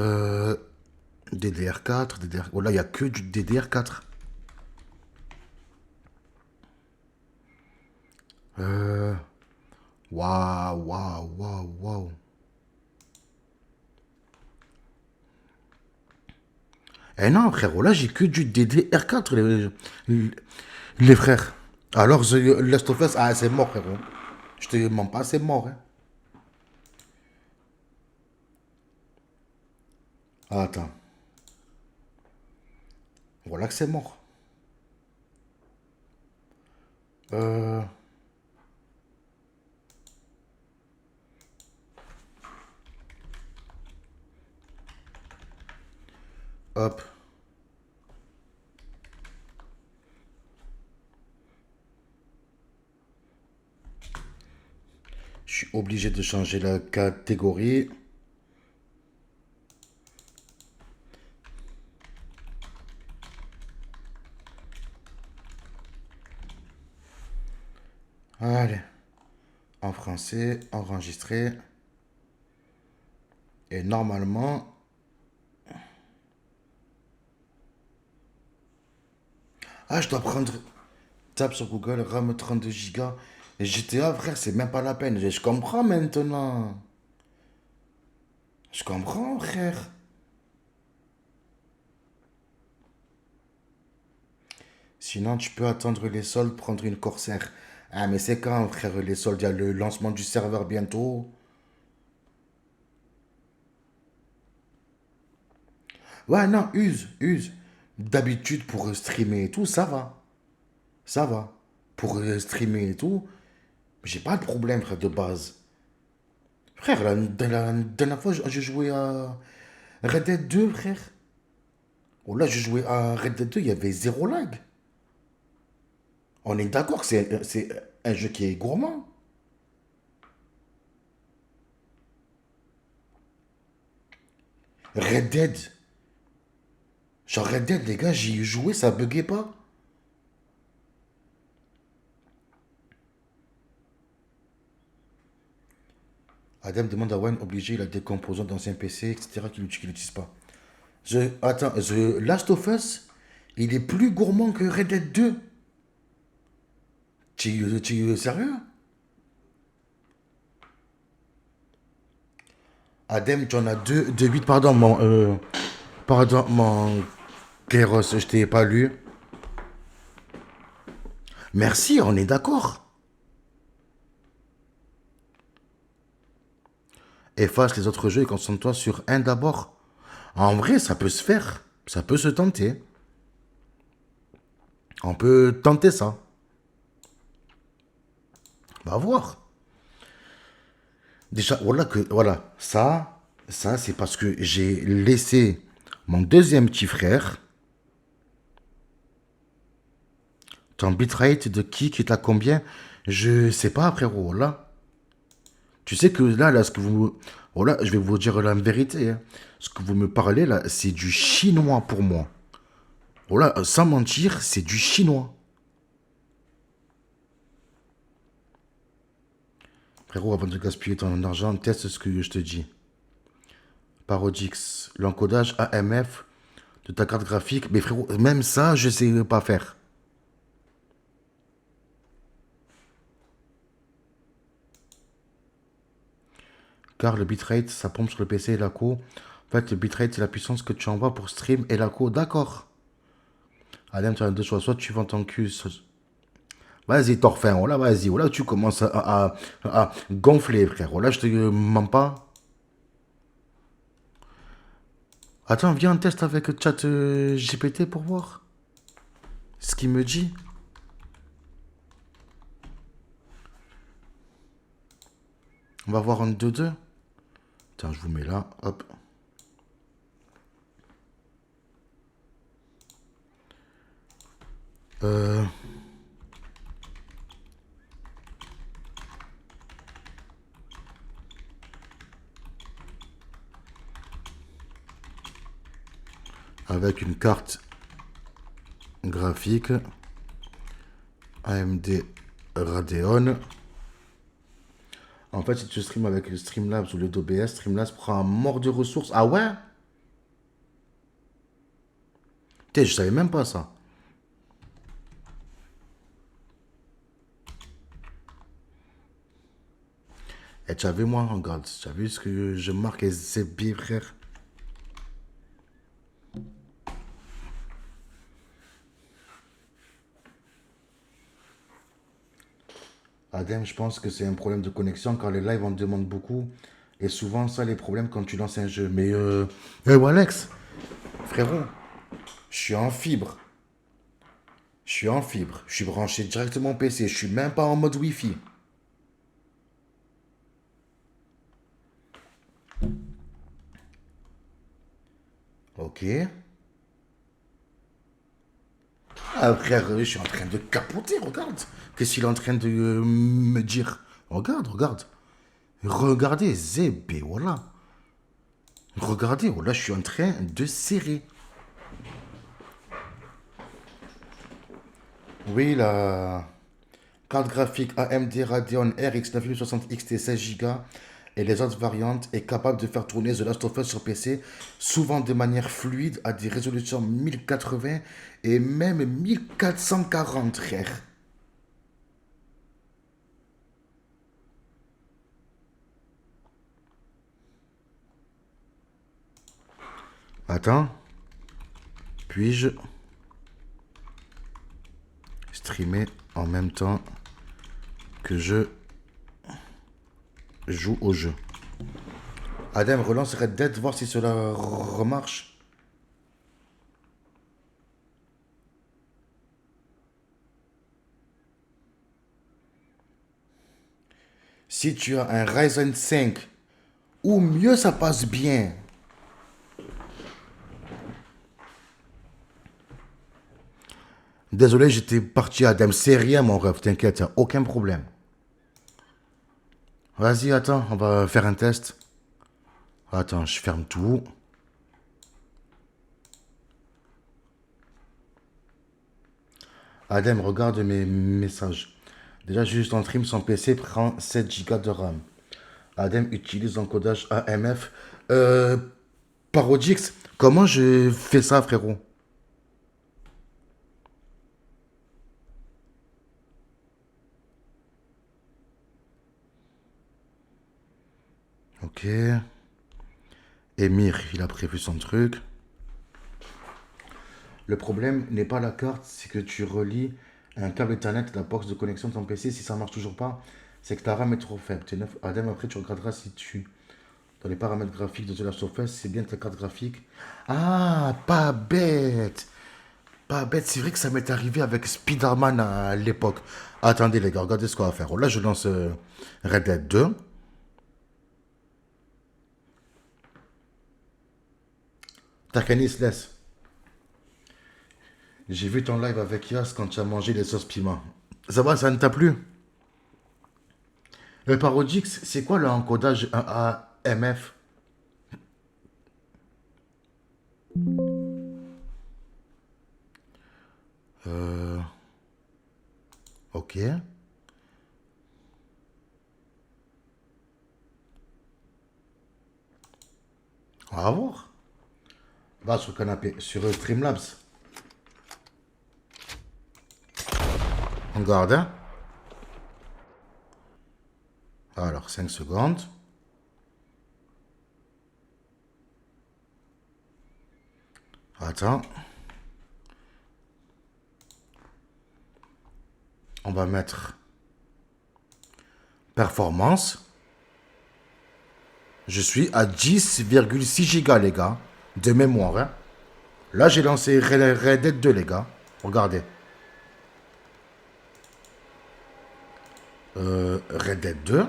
Euh, DDR4, DDR... Voilà, il n'y a que du DDR4. Euh... Waouh. Eh non, frérot, là, j'ai que du DDR4, les frères. Alors, Last of Us, ah, c'est mort, frérot. Je te mens pas, c'est mort, hein. Ah, attends. Voilà que c'est mort. Euh... Hop. Je suis obligé de changer la catégorie. Allez. En français, enregistré. Et normalement... Ah, je dois prendre... Tape sur Google, RAM 32 Go. Et GTA, frère, c'est même pas la peine. Je comprends maintenant. Je comprends, frère. Sinon, tu peux attendre les soldes, prendre une Corsair. Ah, mais c'est quand, frère, les soldes? Il y a le lancement du serveur bientôt. Ouais, non, use. D'habitude, pour streamer et tout, ça va. Ça va. Pour streamer et tout, j'ai pas de problème, frère, de base. Frère, la dernière fois, j'ai joué à Red Dead 2, frère. Oh là, j'ai joué à Red Dead 2, il y avait zéro lag. On est d'accord que c'est un jeu qui est gourmand. Red Dead. Genre Red Dead, les gars, j'y ai joué, ça buguait pas. Adam demande à Wayne obligé, il a des composants d'anciens PC, etc. qu'il n'utilise pas. Attends, The Last of Us, il est plus gourmand que Red Dead 2. Tu es sérieux? Adem, tu en as deux, de 8, pardon, mon Kéros, je t'ai pas lu. Merci, on est d'accord. Efface les autres jeux et concentre-toi sur un d'abord. En vrai, ça peut se faire. Ça peut se tenter. On peut tenter ça. On va voir. Déjà, voilà, ça c'est parce que j'ai laissé mon deuxième petit frère. Ton bitrate de qui est à combien? Je sais pas, frérot, là. Tu sais que là, ce que vous... Voilà, je vais vous dire la vérité, hein. Ce que vous me parlez, là, c'est du chinois pour moi. Voilà, sans mentir, c'est du chinois. Frérot, avant de gaspiller ton argent, teste ce que je te dis. Parodix, l'encodage AMF de ta carte graphique. Mais frérot, même ça, je sais pas faire. Car le bitrate, ça pompe sur le PC et la co. En fait, le bitrate, c'est la puissance que tu envoies pour stream et la co. D'accord. Adam, tu as deux choix. Soit tu vends ton cul. Vas-y, Torfin. Oh là, vas-y. Oh là, tu commences à gonfler, frère. Oh là, je te mens pas. Attends, viens, teste avec le chat GPT pour voir ce qu'il me dit. On va voir en 2-2. Tiens, je vous mets là. Hop. Avec une carte graphique AMD Radeon. En fait, si tu stream avec le Streamlabs ou le d'OBS, Streamlabs prend un mort de ressources. Ah ouais? Putain, je savais même pas ça. Et tu as vu moi, regarde, tu as vu ce que je marque et c'est bien, frère. Adem, je pense que c'est un problème de connexion car les lives en demandent beaucoup. Et souvent, ça, les problèmes quand tu lances un jeu. Mais, Alex, frérot, je suis en fibre. Je suis en fibre. Je suis branché directement au PC. Je suis même pas en mode Wi-Fi. Ok. Ah, frère, je suis en train de capoter, regarde. Qu'est-ce qu'il est en train de me dire? Regarde. Regardez, Zébé, voilà. Regardez, voilà, je suis en train de serrer. Oui, la carte graphique AMD Radeon RX 9060 XT 16 Go et les autres variantes est capable de faire tourner The Last of Us sur PC, souvent de manière fluide à des résolutions 1080 et même 1440, frère. Attends. Puis-je Streamer en même temps que je joue au jeu. Adem, relance Red Dead, voir si cela remarche. Si tu as un Ryzen 5, ou mieux ça passe bien. Désolé, j'étais parti Adem. C'est rien mon ref, t'inquiète, y a aucun problème. Vas-y, attends, on va faire un test. Attends, je ferme tout. Adem, regarde mes messages. Déjà, juste en stream, son PC prend 7 Go de RAM. Adem utilise l'encodage AMF. Parodix, comment je fais ça, frérot? Ok. Emir, il a prévu son truc. Le problème n'est pas la carte, c'est que tu relis un câble Ethernet à la box de connexion de ton PC. Si ça marche toujours pas, c'est que ta RAM est trop faible. Adem, après, tu regarderas si tu... Dans les paramètres graphiques de The Last of Us, c'est bien ta carte graphique. Ah, pas bête. Pas bête, c'est vrai que ça m'est arrivé avec Spider-Man à l'époque. Attendez les gars, regardez ce qu'on va faire. Là, je lance Red Dead 2. Takanis, laisse. J'ai vu ton live avec Yas quand tu as mangé les sauces piment. Ça va, ça ne t'a plu? Le Parodix, c'est quoi le encodage AMF? Ok. On va voir. Va sur le canapé, sur Streamlabs. On garde, hein? Alors, 5 secondes. Attends. On va mettre performance. Je suis à 10,6 Go, les gars, de mémoire. Hein. Là, j'ai lancé Red Dead 2, les gars. Regardez. Red Dead 2.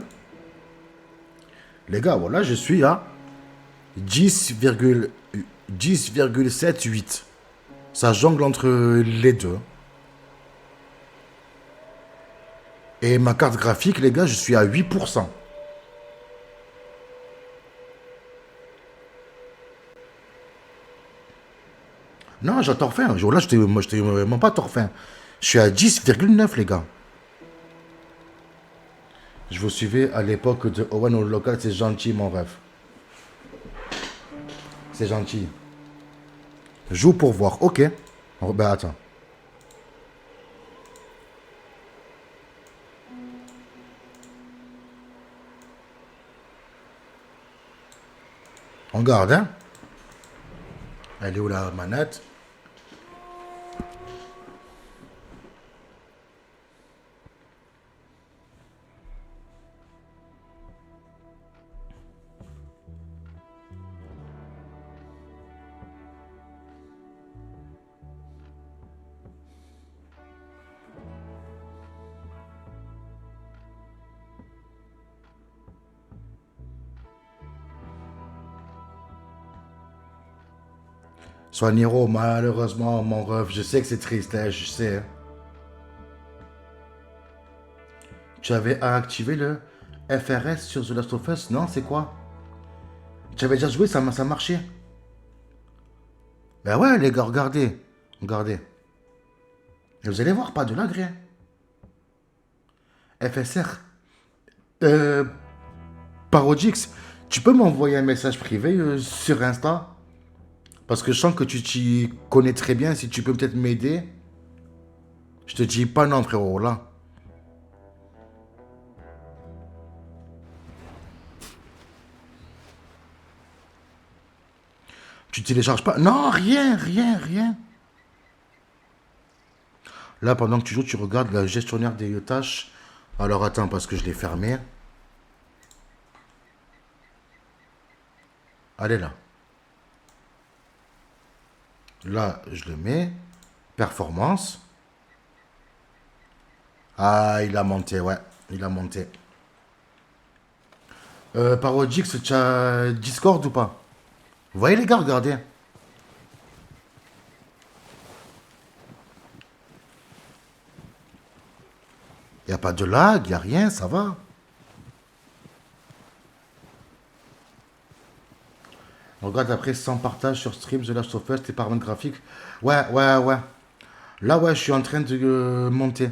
Les gars, voilà, je suis à 10,78. Ça jongle entre les deux. Et ma carte graphique, les gars, je suis à 8%. Non, j'ai torfin. Là, je t'ai même pas torfin. Je suis à 10,9, les gars. Je vous suivais à l'époque de Owen au local. C'est gentil, mon rêve. C'est gentil. Joue pour voir. Ok. Ben, attends. On garde, hein. Elle est où la manette? Soit Niro, malheureusement, mon ref, je sais que c'est triste, hein, je sais. Hein. Tu avais activé le FRS sur The Last of Us, non? C'est quoi? Tu avais déjà joué, ça marchait. Ben ouais, les gars, regardez. Regardez. Et vous allez voir, pas de l'agréé. FSR. Parodix, tu peux m'envoyer un message privé sur Insta? Parce que je sens que tu t'y connais très bien. Si tu peux peut-être m'aider. Je te dis pas non, frérot, là. Tu télécharges pas? Non, rien, rien, rien. Là, pendant que tu joues, tu regardes le gestionnaire des tâches. Alors attends, parce que je l'ai fermé. Allez là. Là, je le mets. Performance. Ah, il a monté, ouais. Il a monté. Parodix, tu as Discord ou pas? Vous voyez les gars, regardez. Il n'y a pas de lag, il n'y a rien, ça va. Regarde après, sans partage sur stream, The Last of Us, tes paramètres graphiques. Ouais, ouais, ouais. Là, ouais, je suis en train de monter.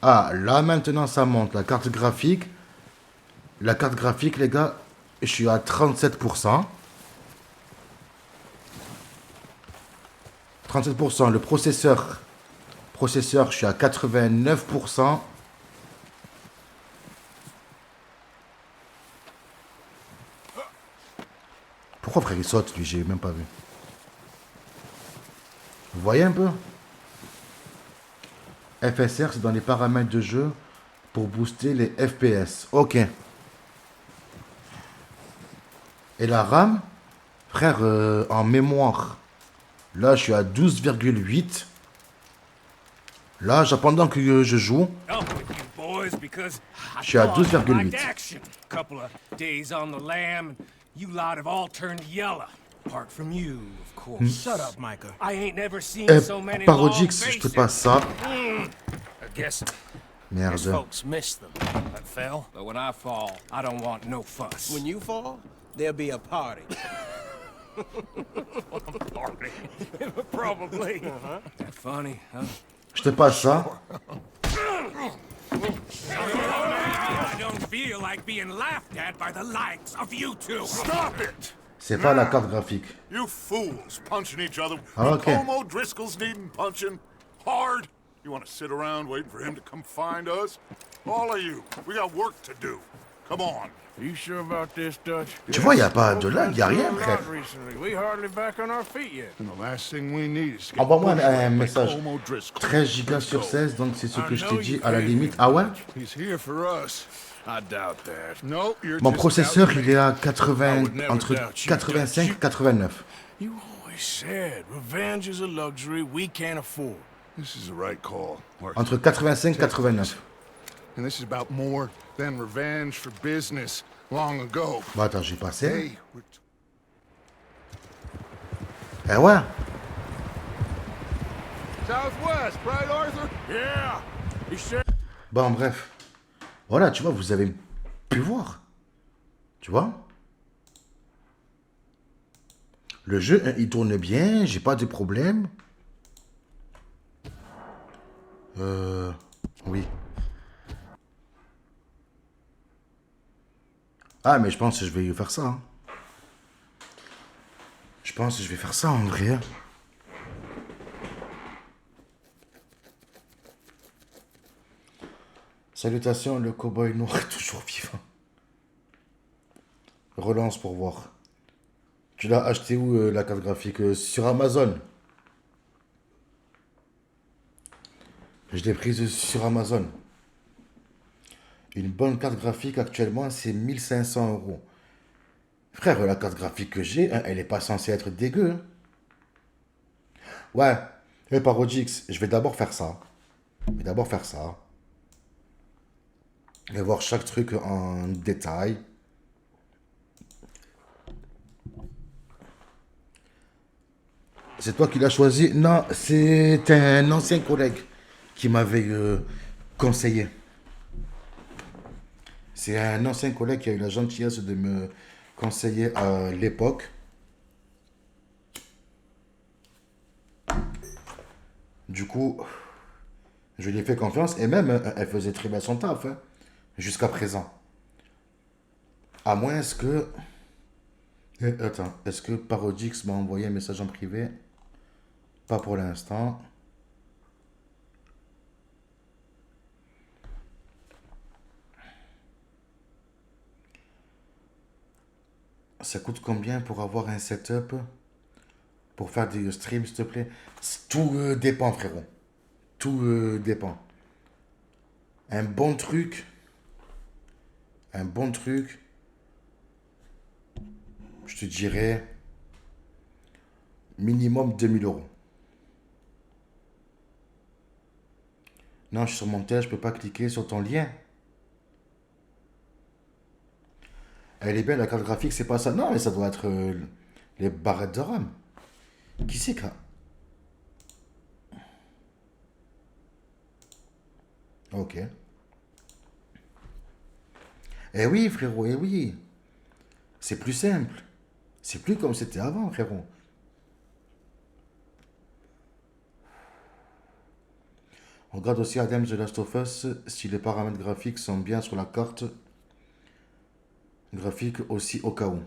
Ah, là, maintenant, ça monte. La carte graphique. La carte graphique, les gars, je suis à 37%. 37%. Le processeur. Processeur, je suis à 89%. Pourquoi frère il saute lui? J'ai même pas vu. Vous voyez un peu? FSR, c'est dans les paramètres de jeu pour booster les FPS. Ok. Et la RAM, frère, en mémoire, là je suis à 12,8. Là, pendant que je joue, je suis à 12,8. Couple of days on the lam, and you lot have all turned yellow. Apart from you, of course. Shut up, Micah. I ain't never seen so many long Parodix, je te passe ça. I guess Merde. folks miss them. I fell, but when I fall, I don't want no fuss. When you fall, there'll be a party. Party? Probably. That funny, huh? Je te passe ça. I don't feel like being laughed at by the likes of you two. Stop it! C'est pas la carte graphique. You fools punching each other. Ah, okay. Como O'Driscoll's needing punching. Hard. You want to sit around waiting for him to come find us? All of you, we got work to do. Come on. Are you sure about this, Dutch? Tu vois, il n'y a pas de lag, il n'y a rien, frère. Recently, we hardly back on our feet yet. And the last thing we need is to get Envoie-moi pushed un by message. Como O'Driscoll. 13 gigas sur 16, donc c'est ce que je t'ai dit à la limite. Ah ouais? He's here for us. I doubt that. No, you're Mon just processeur, doubting il me. est à 80, entre 85 et 89. You always said revenge is a luxury we can't afford. This is the right call. Mark. Entre 85 et 89. And this is about more than revenge for business long ago. Bon, attends, j'ai passé. Hey, Eh ouais. Southwest, right, Arthur? Yeah. He said. Bon, bref. Voilà, tu vois, vous avez pu voir. Tu vois? Le jeu, il tourne bien, j'ai pas de problème. Oui. Ah, mais je pense que je vais faire ça. Hein. Je pense que je vais faire ça en vrai. Salutations, le cowboy noir est toujours vivant. Relance pour voir. Tu l'as acheté où la carte graphique? Sur Amazon. Je l'ai prise sur Amazon. Une bonne carte graphique actuellement, c'est 1500 €. Frère, la carte graphique que j'ai, hein, elle n'est pas censée être dégueu. Hein. Ouais, Parodix, je vais d'abord faire ça. Je vais d'abord faire ça. Je vais voir chaque truc en détail. C'est toi qui l'as choisi? Non, c'est un ancien collègue qui m'avait conseillé. C'est un ancien collègue qui a eu la gentillesse de me conseiller à l'époque. Du coup, je lui ai fait confiance et même elle faisait très bien son taf hein, jusqu'à présent. À moins que... attends, est-ce que Parodix m'a envoyé un message en privé? Pas pour l'instant. Ça coûte combien pour avoir un setup? pour faire des streams, s'il te plaît. Tout dépend, frérot. Tout dépend. Un bon truc. Un bon truc. Je te dirais minimum 2000 €. Non, je suis sur mon tel, je peux pas cliquer sur ton lien. Elle est belle, la carte graphique, c'est pas ça. Non, mais ça doit être les barrettes de RAM. Qui c'est que... Ok. Eh oui, frérot, eh oui. C'est plus simple. C'est plus comme c'était avant, frérot. On regarde aussi Adams The Last of Us si les paramètres graphiques sont bien sur la carte graphique aussi au cas où.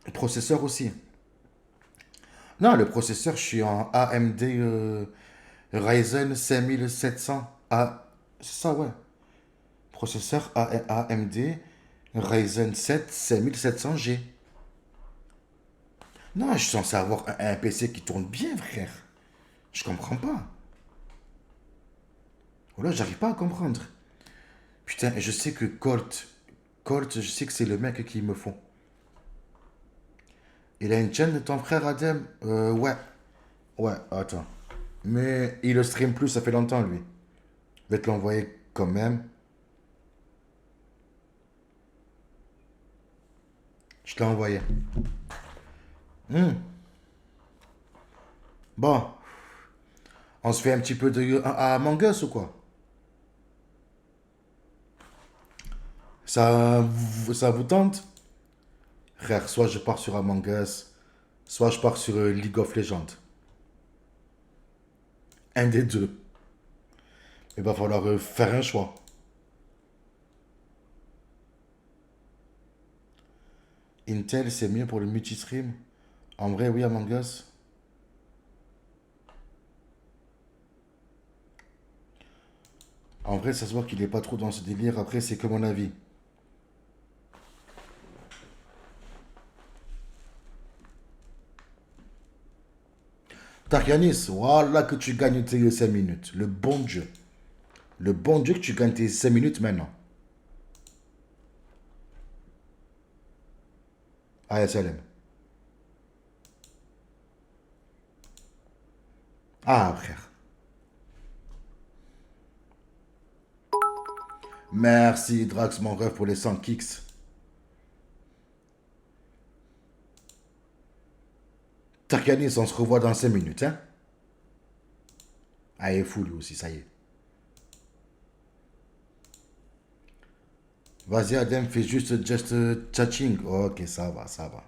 Le processeur aussi. Non, le processeur, je suis en AMD Ryzen 5700. Ah, c'est ça, ouais. Processeur AMD Ryzen 7 5700G. Non, je suis censé avoir un PC qui tourne bien, frère. Je comprends pas. Voilà, j'arrive pas à comprendre. Putain, je sais que Colt, je sais que c'est le mec qu'il me faut. Il a une chaîne de ton frère Adem? Ouais. Ouais, attends. Mais il le stream plus, ça fait longtemps, lui. Je vais te l'envoyer quand même. Je te l'ai envoyé. Bon. On se fait un petit peu de Among Us ou quoi? Ça vous tente? Frère, soit je pars sur Among Us, soit je pars sur League of Legends. Un des deux. Il va falloir faire un choix. Intel, c'est mieux pour le multistream. En vrai, oui, Among Us. En vrai, ça se voit qu'il est pas trop dans ce délire. Après, c'est que mon avis. Tarkanis, voilà que tu gagnes tes 5 minutes. Le bon Dieu. Le bon Dieu que tu gagnes tes 5 minutes maintenant. Allez, salam. Ah, frère. Merci, Drax, mon rêve, pour les 100 kicks. Tarkanis, on se revoit dans 5 minutes, hein. Ah, il est fou, lui aussi, ça y est. Vas-y, Adem, fais just chatting. Ok, ça va, ça va.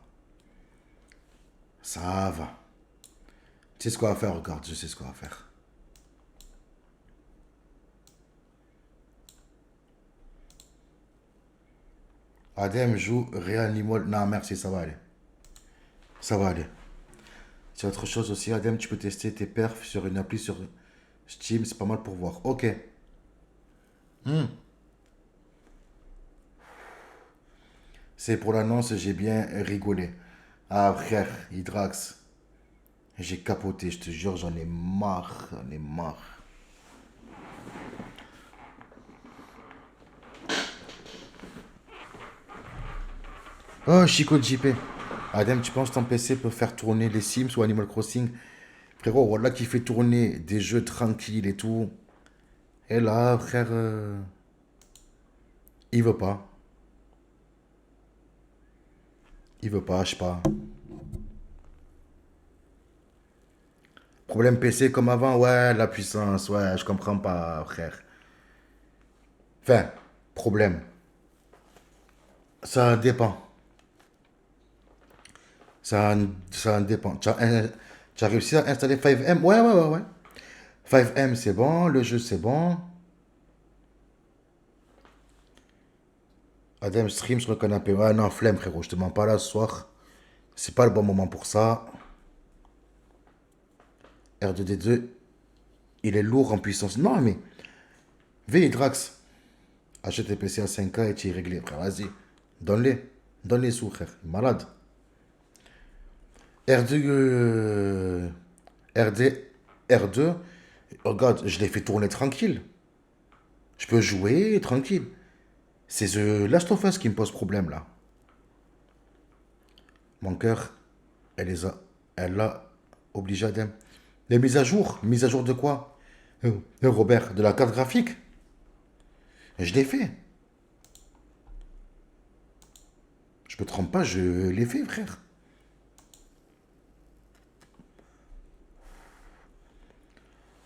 Ça va. Tu sais ce qu'on va faire, regarde, je sais ce qu'on va faire. Adem joue Reanimal. Non, merci, ça va aller. Ça va aller. C'est autre chose aussi, Adem, tu peux tester tes perfs sur une appli sur Steam, c'est pas mal pour voir. Ok. C'est pour l'annonce, j'ai bien rigolé. Ah, frère, Hydrax. J'ai capoté, je te jure, j'en ai marre, j'en ai marre. Oh, Chico JP. Adem, tu penses que ton PC peut faire tourner les Sims ou Animal Crossing? Frérot, voilà qui fait tourner des jeux tranquilles et tout. Et là, frère, il veut pas. Il veut pas, je sais pas. Problème PC comme avant, ouais, la puissance, ouais, je comprends pas, frère. Enfin, problème. Ça dépend. Ça dépend. Tu as réussi à installer 5M? Ouais, ouais, ouais, ouais. 5M, c'est bon. Le jeu, c'est bon. Adam stream sur le canapé. Ouais, non, flemme, frérot. Je te mens pas là ce soir. C'est pas le bon moment pour ça. R2D2, il est lourd en puissance. Non, mais. Drax. Achète tes PC à 5K et tu es réglé, frère. Vas-y. Donne-les. Donne les sous, frère. Malade. R2, RD, R2, regarde, je l'ai fait tourner tranquille. Je peux jouer tranquille. C'est The Last of Us qui me pose problème là. Mon cœur, elle l'a obligé à dem. Les mises à jour. Mise à jour de quoi? Robert, de la carte graphique. Je l'ai fait. Je me trompe pas, je l'ai fait, frère.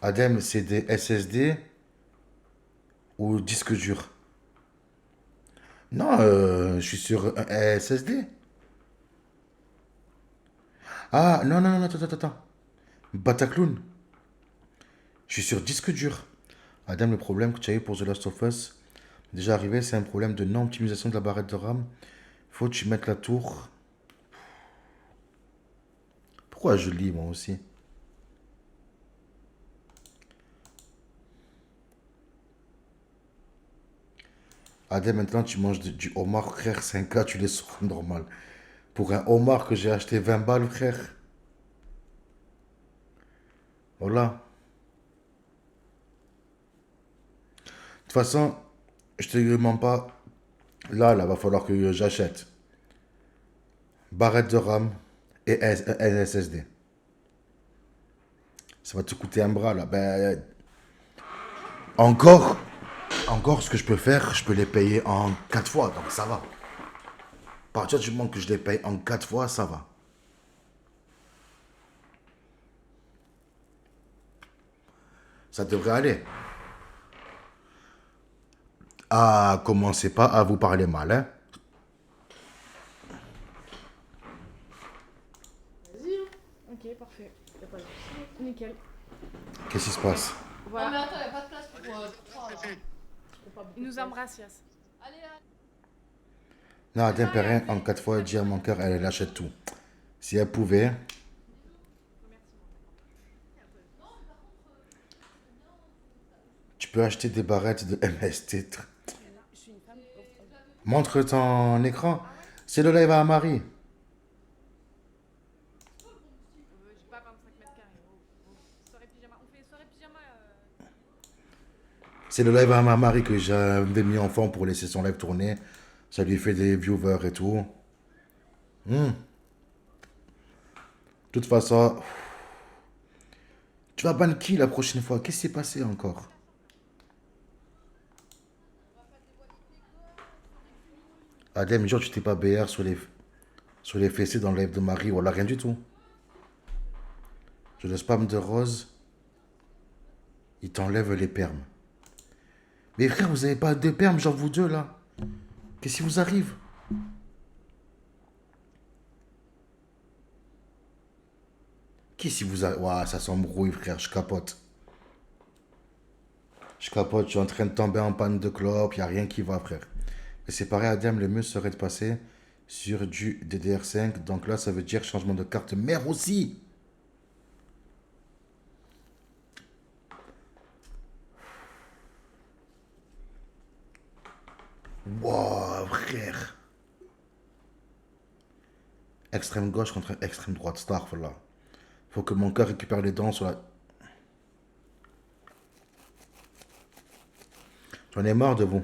Adem, c'est des SSD ou disque dur? Non, je suis sur un SSD. Ah, non, non, non, attends. Batacloun. Je suis sur disque dur. Adam, le problème que tu as eu pour The Last of Us, déjà arrivé, c'est un problème de non-optimisation de la barrette de RAM. Faut que tu mettes la tour. Pourquoi je lis moi aussi? Adam, maintenant tu manges du homard, frère, 5K, tu les sors normal. Pour un homard que j'ai acheté 20 balles, frère. Voilà. De toute façon, je te demande pas. Là, va falloir que j'achète barrette de RAM et SSD. Ça va te coûter un bras là. Ben, encore, ce que je peux faire, je peux les payer en 4 fois, donc ça va. À partir du moment que je les paye en 4 fois, ça va. Ça devrait aller. Ah, commencez pas à vous parler mal, hein. Vas-y, hein. Ok, parfait. Y'a pas de soucis. Nickel. Qu'est-ce qui se passe? Voilà. Non mais attends, y'a pas de place pour 3 là. Il nous embrasse, Yass. Allez là. Non, Adam Perrin, en 4 fois, elle dit à mon cœur, elle achète tout. Si elle pouvait. Tu peux acheter des barrettes de MST. Montre ton écran. C'est le live à Marie. J'ai pas 25 mètres carrés. Soirée pyjama. On fait soirée pyjama. C'est le live à ma Marie que j'avais mis en fond pour laisser son live tourner. Ça lui fait des viewers et tout. De toute façon, tu vas ban qui la prochaine fois? Qu'est-ce qui s'est passé encore? Adem, genre tu t'es pas BR sur les fessées dans le live de Marie. Voilà, rien du tout. Je le spam de Rose. Il t'enlève les permes. Mais frère, vous avez pas de permes, genre vous deux là? Qu'est-ce qui vous arrive? Qu'est-ce qui vous a... Ouah, ça s'embrouille, frère, je capote. Je capote, je suis en train de tomber en panne de clope, y a rien qui va, frère. Et c'est pareil, Adam, le mieux serait de passer sur du DDR5. Donc là, ça veut dire changement de carte mère aussi. Wow, frère. Extrême gauche contre extrême droite, star, voilà. Faut que mon cœur récupère les dents sur la... J'en ai marre de vous.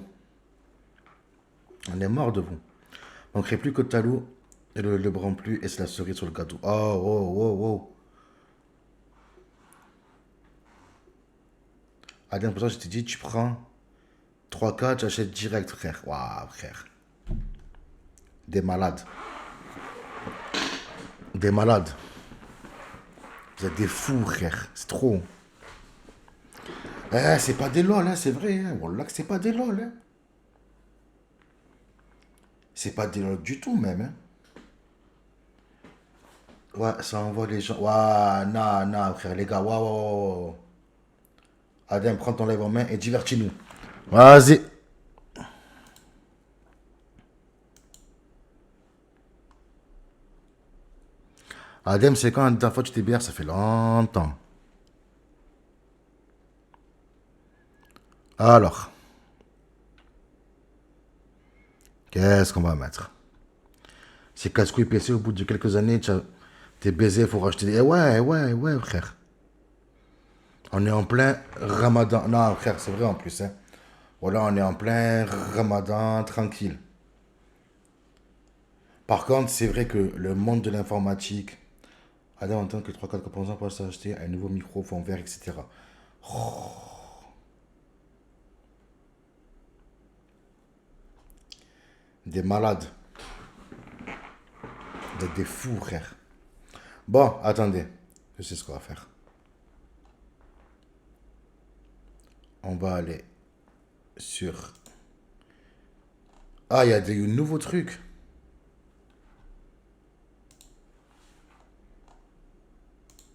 J'en ai marre de vous. Manquerait plus que Talou et le bran plus et c'est la cerise sur le gâteau. Oh, oh, oh, oh. Adrien, pour ça, je t'ai dit, tu prends 3K, tu achètes direct, frère. Waouh, frère. Des malades. Des malades. Vous êtes des fous, frère. C'est trop. Eh, c'est pas des lol, hein, c'est vrai. Hein. Wallah que c'est pas des lol. Hein. C'est pas des lol du tout, même. Hein. Ouais, ça envoie les gens. Ouais, non, frère, les gars. Waouh. Adem, prends ton live en main et divertis-nous. Vas-y. Adem, c'est quand la dernière fois que tu t'es bière? Ça fait longtemps. Alors. Qu'est-ce qu'on va mettre? C'est casse-couille PC, au bout de quelques années, T'es baisé, faut racheter des... Ouais, frère. On est en plein ramadan. Non, frère, c'est vrai en plus, hein. Voilà, on est en plein ramadan, tranquille. Par contre, c'est vrai que le monde de l'informatique, en tant que 3-4 composants pour s'acheter un nouveau micro, fond vert, etc. Oh. Des malades. Des fous, frère. Bon, attendez. Je sais ce qu'on va faire. On va aller sur... Ah, il y a des nouveaux trucs.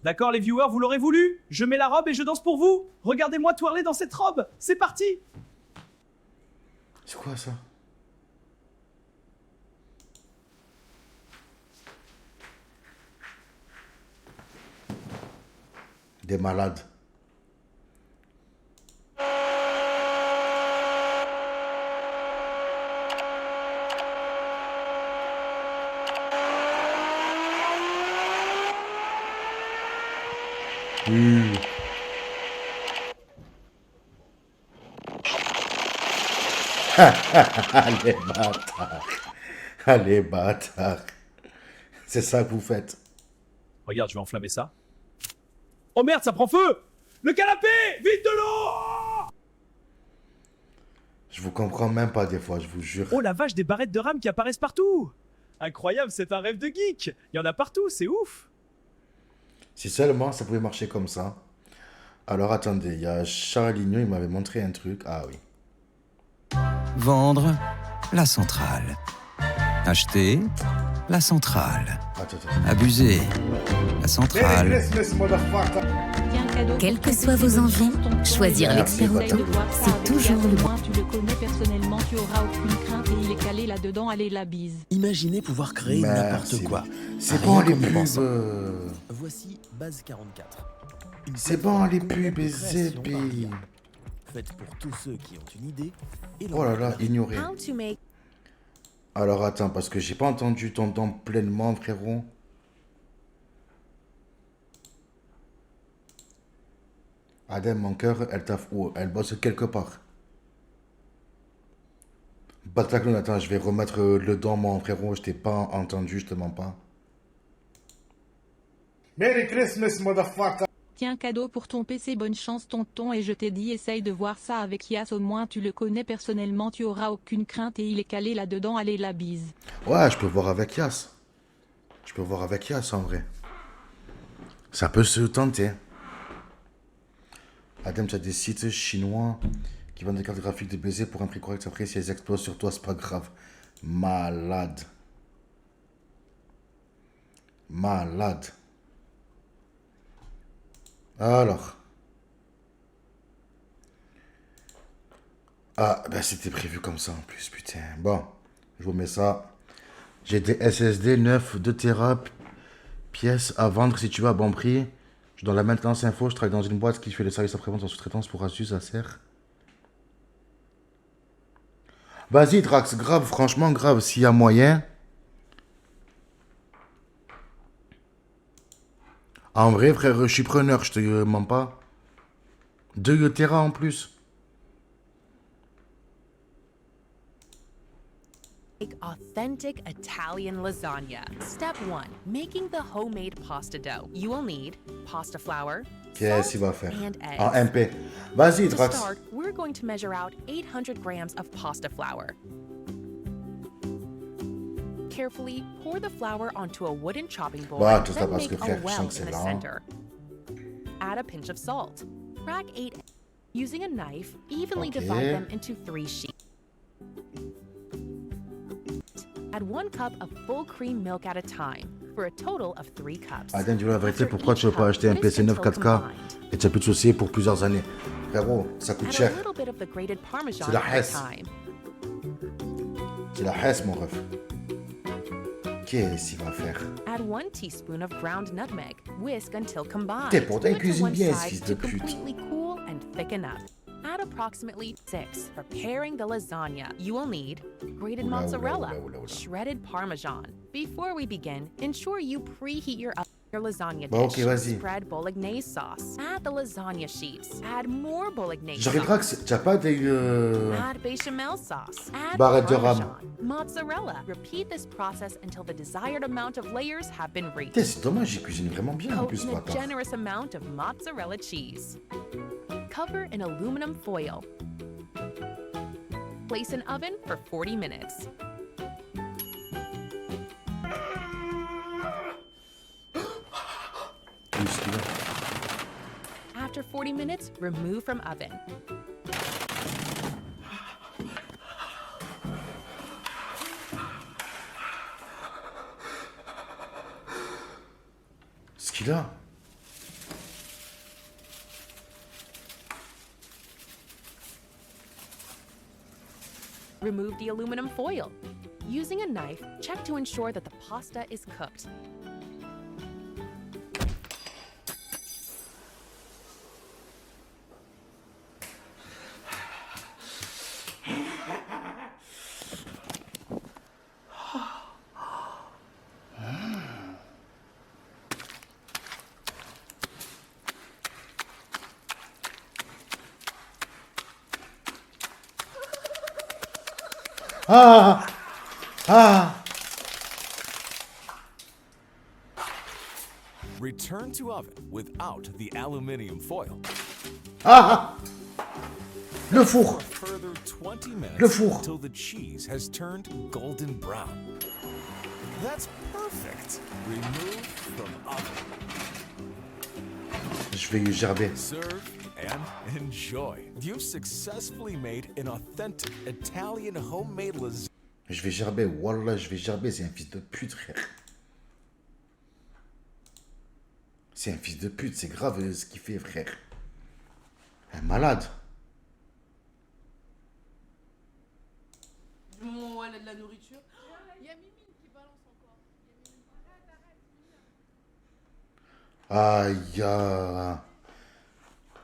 D'accord les viewers, vous l'aurez voulu? Je mets la robe et je danse pour vous. Regardez-moi twirler dans cette robe. C'est parti. C'est quoi ça? Des malades. Allez, bâtard. Allez, bâtard. C'est ça que vous faites. Regarde, je vais enflammer ça. Oh merde, ça prend feu! Le canapé! Vite de l'eau! Je vous comprends même pas des fois, je vous jure. Oh la vache, des barrettes de rame qui apparaissent partout! Incroyable, c'est un rêve de geek! Il y en a partout, c'est ouf! Si seulement ça pouvait marcher comme ça. Alors attendez, il y a Charlignon, il m'avait montré un truc. Ah oui. Vendre, la centrale. Acheter, la centrale. Attends. Abuser, la centrale. Quelles que soient vos envies, choisir l'expert auto, c'est toujours le bon. Tu le connais personnellement, tu auras aucune crainte et il est calé là-dedans, allez la bise. Imaginez pouvoir créer n'importe quoi. C'est bon les pubs. Voici Base 44. C'est bon les pubs et zébi. Faites pour tous ceux qui ont une idée. Et Oh là là, ignoré. Alors attends, parce que j'ai pas entendu ton nom pleinement, frérot. Adem, mon cœur, elle taffe où? Elle bosse quelque part. Bataclan, attends, je vais remettre le don, mon frérot. Je t'ai pas entendu, je te mens pas. Merry Christmas, motherfucker! Tiens, cadeau pour ton PC, bonne chance tonton, et je t'ai dit essaye de voir ça avec Yas, au moins tu le connais personnellement, tu auras aucune crainte et il est calé là-dedans, allez la bise. Ouais, je peux voir avec Yas. Je peux voir avec Yas en vrai. Ça peut se tenter. Adem, tu as des sites chinois qui vendent des cartes graphiques de baiser pour un prix correct. Après, si elles explosent sur toi, c'est pas grave. Malade. Malade. Alors. Ah, ben c'était prévu comme ça en plus, putain. Bon, je vous mets ça. J'ai des SSD 9 2 Tera pièces à vendre si tu veux à bon prix. Je suis dans la maintenance info, je travaille dans une boîte qui fait les services après-vente en sous-traitance pour Asus, Acer. Vas-y, Drax, grave, franchement, grave, s'il y a moyen. En vrai, frère, je suis preneur, je te mens pas. 2 Tera en plus. Make authentic Italian lasagna. Step 1. Making the homemade pasta dough. You will need pasta flour, Qu'est-ce qu'il va faire? and eggs. En MP. Vas-y, To Drax. start, we're going to measure out 800 grams of pasta flour. Carefully pour the flour onto a wooden chopping board, Bah, tout ça then parce make que, a frère, je well sens que in c'est the lent. center. Add a pinch of salt. Crack 8 eggs. Using a knife, evenly Okay. divide them into 3 sheets. Add 1 cup of full cream milk at a time, for a total of 3 cups. Adem, dis-moi la vérité, After pourquoi each tu veux pas cup, acheter un whisk PC 9 until 4K combined. et tu as pu te soucier pour plusieurs années? Frérot, ça coûte Add cher. a little bit of the grated Parmesan C'est la at a Hesse. time. C'est la Hesse, mon ref. Qu'est-ce qu'il va faire? Add 1 teaspoon of ground nutmeg. Whisk until combined. T'es pourtant, il Put to cuisine one bien, ce side fils de to pute. completely cool and thicken up. Add approximately 6. Preparing the lasagna, you will need grated Oula, oula, mozzarella, oula, oula, oula. shredded Parmesan. Before we begin, ensure you preheat your oven. your lasagna Bah, ok, dish. vas-y. Spread bolognese sauce. Add the lasagna sheets. Add more bolognese J'arriverai sauce. que tu n'as pas des... Add bechamel sauce. Add Barrette de rame. Parmesan. Mozzarella. Repeat this process until the desired amount of layers have been reached. Putain, c'est dommage, j'ai cuisiné vraiment bien en Coat plus, in a bâtard. generous amount of mozzarella cheese. Cover in aluminum foil. Place in oven for 40 minutes. After 40 minutes, remove from oven. Ce qu'il a. Remove the aluminum foil. Using a knife, check to ensure that the pasta is cooked. Ah! Ah! Return to oven without the aluminium foil. Ah! Le four! Further 20 minutes Le four! until the cheese has turned golden brown. That's perfect. Remove from oven. Je vais gerber. Serve and enjoy. You've successfully made an authentic Italian homemade lasagna. Je vais gerber. Wallah, je vais gerber. C'est un fils de pute, frère. C'est un fils de pute. C'est grave ce qu'il fait, frère. Un malade. Bon, elle a de la nourriture. Il y a Mimine qui balance encore. Aïe.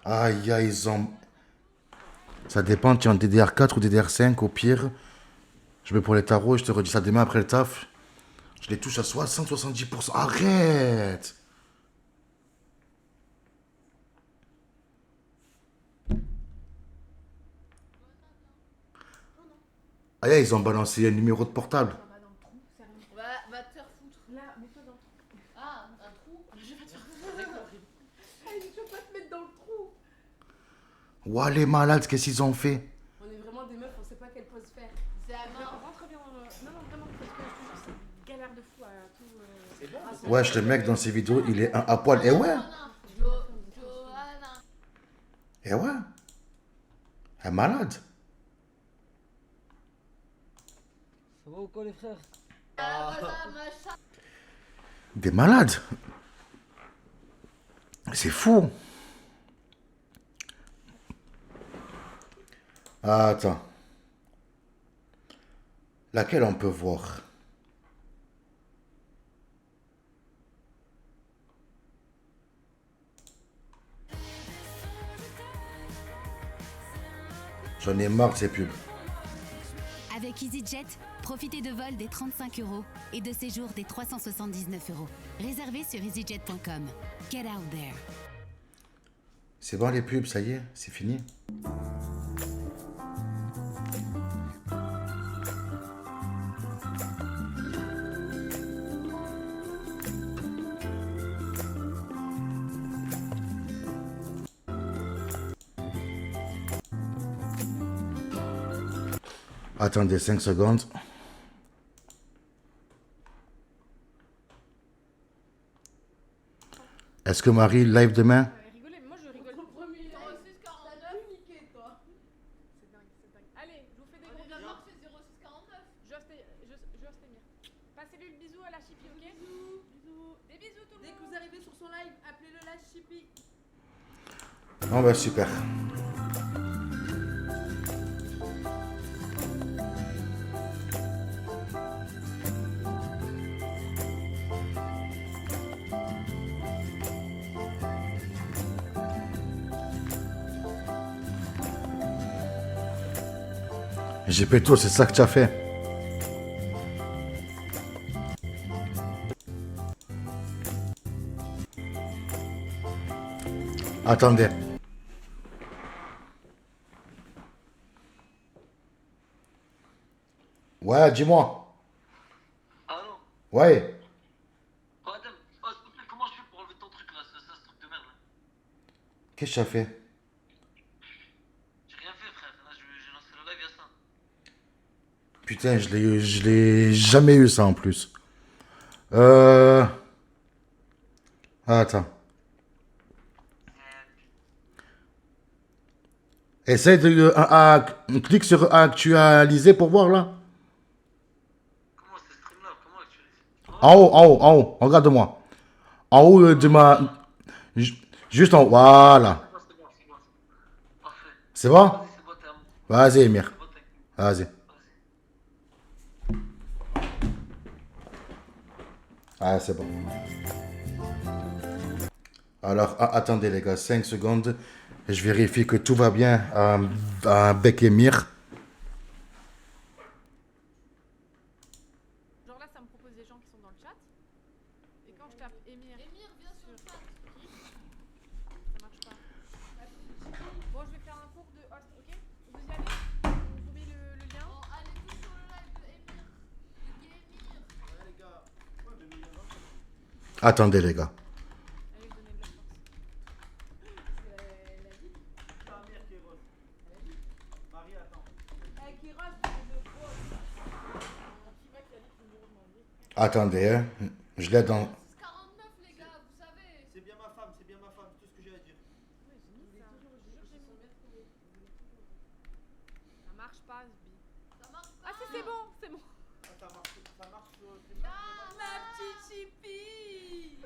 Aïe, ils ont... Ça dépend, tu es en DDR4 ou DDR5, au pire. Je vais pour les tarots, je te redis ça demain après le taf. Je les touche à 60-70%. Arrête! Aïe, ils ont balancé un numéro de portable. Va te faire foutre. Là, mets-toi dans le trou. Ah, un trou. Je vais te faire foutre. Je veux pas te mettre dans le trou. Ouah, les malades, qu'est-ce qu'ils ont fait? On est vraiment des meufs, on sait pas quelle pose faire. C'est à main. Rentre bien. Non, vraiment, parce que je te jure, c'est galère de fou à tout. C'est bon. Wesh, le mec dans ses vidéos, il est un à poil. Eh ouais! Eh ouais! Un malade! Ça va ou quoi les frères? Des malades! C'est fou! Ah, attends. Laquelle on peut voir? J'en ai marre de ces pubs. Avec EasyJet, profitez de vols des 35 € et de séjours des 379 €. Réservez sur easyjet.com. Get out there. C'est bon les pubs, ça y est, c'est fini. Attendez 5 secondes. Est-ce que Marie live demain? Rigolez, moi je rigole. Au premier 0649. Niqué, toi. C'est dingue, c'est dingue. Allez, je vous fais des gros bisous. marque c'est 0649. Just Emir. Passez-lui le bisou à la chippie, ok? Bisous. Des bisous tout le monde. Dès que vous arrivez sur son live, appelez-le la chippie. Bon bah super. J'ai péto, c'est ça que tu as fait. Attendez. Ouais, dis-moi. Allô? Ouais. Oh, Adam, oh, s'il te plaît, comment je fais pour enlever ton truc là, ce truc de merde là? Qu'est-ce que tu as fait? J'ai rien fait, frère. Là, j'ai lancé le live, il y a ça. Putain, je l'ai jamais eu ça en plus. Attends. Essaye de... clique sur actualiser pour voir là. Comment c'est Streamlab? Comment actualiser? En haut, en haut, en haut. Regarde-moi. En haut de ma... Juste en haut. Voilà. C'est bon, c'est bon. Parfait. C'est bon? Vas-y, c'est bon, t'es à moi. Vas-y, Emir. Vas-y. Ah, c'est bon. Alors, attendez les gars, 5 secondes. Je vérifie que tout va bien avec Emir. Genre là, ça me propose des gens qui sont dans le chat. Et quand je tape Emir viens sur le chat. Ça marche pas. Bon, je vais faire un cours de host, ok? Vous y allez? Vous mettez le lien? Allez tous sur le live de Emir. Ouais, les gars. Attendez les gars. Attendez, hein. Je l'ai dans... 49 les gars, vous savez. C'est bien ma femme, tout ce que j'ai à dire. Ça marche pas, Sbi. Ça marche pas. Ah si, c'est bon, c'est bon. Ça marche sur ma petite chippie.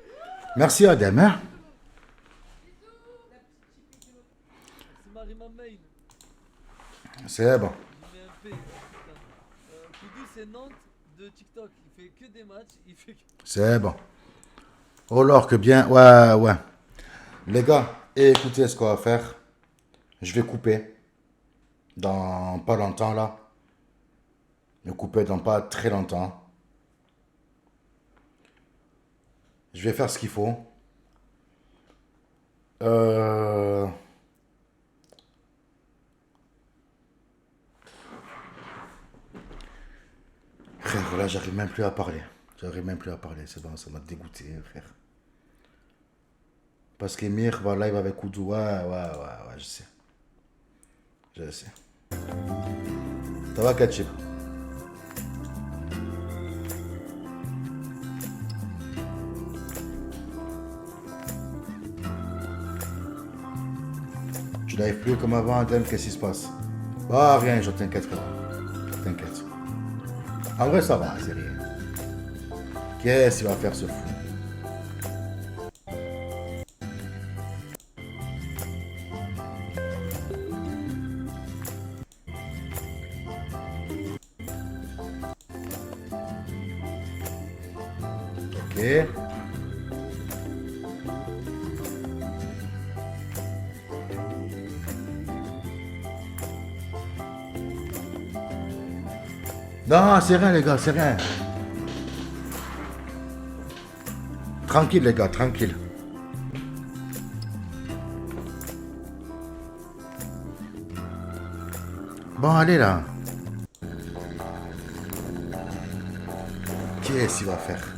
Merci Adam, hein. C'est Marima Main. C'est bon. Il met un P. Koudou, c'est Nantes de TikTok. Il fait que des matchs. Il fait que... C'est bon. Oh l'or que bien. Ouais, ouais. Les gars, écoutez ce qu'on va faire. Je vais couper. Dans pas longtemps là. Je vais couper dans pas très longtemps. Je vais faire ce qu'il faut. Frère, là, j'arrive même plus à parler. C'est bon, ça m'a dégoûté, frère. Parce qu'Emir va live avec Koudou. Ouais, je sais. Ça va, Kachip? Tu n'arrives plus comme avant, Adam, qu'est-ce qui se passe? Ah, rien, je t'inquiète, frère. T'inquiète. En vrai, ça va, c'est rien. Qu'est-ce qu'il va faire ce fou? Ok. Non, c'est rien les gars, c'est rien. Tranquille les gars, tranquille. Bon, allez là. Qu'est-ce qu'il va faire?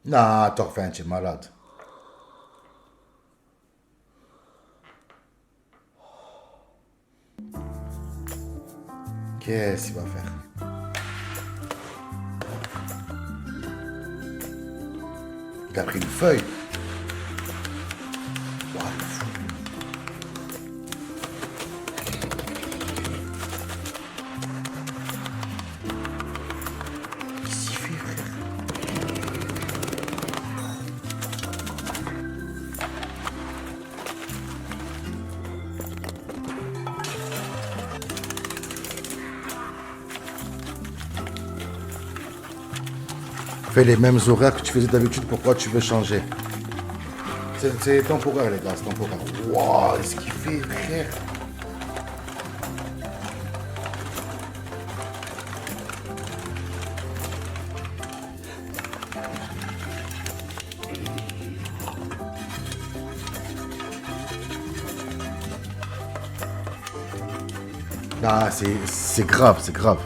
Non, Torfin, tu es malade. Qu'est-ce qu'il va faire? Il a pris une feuille. Ouah, le fou. Qu'est-ce qu'il fait, frère? Fais les mêmes horaires que tu faisais d'habitude, pourquoi tu veux changer? C'est temporaire, les gars, c'est temporaire. Waouh, ce qu'il fait, frère. Ah, c'est grave, c'est grave.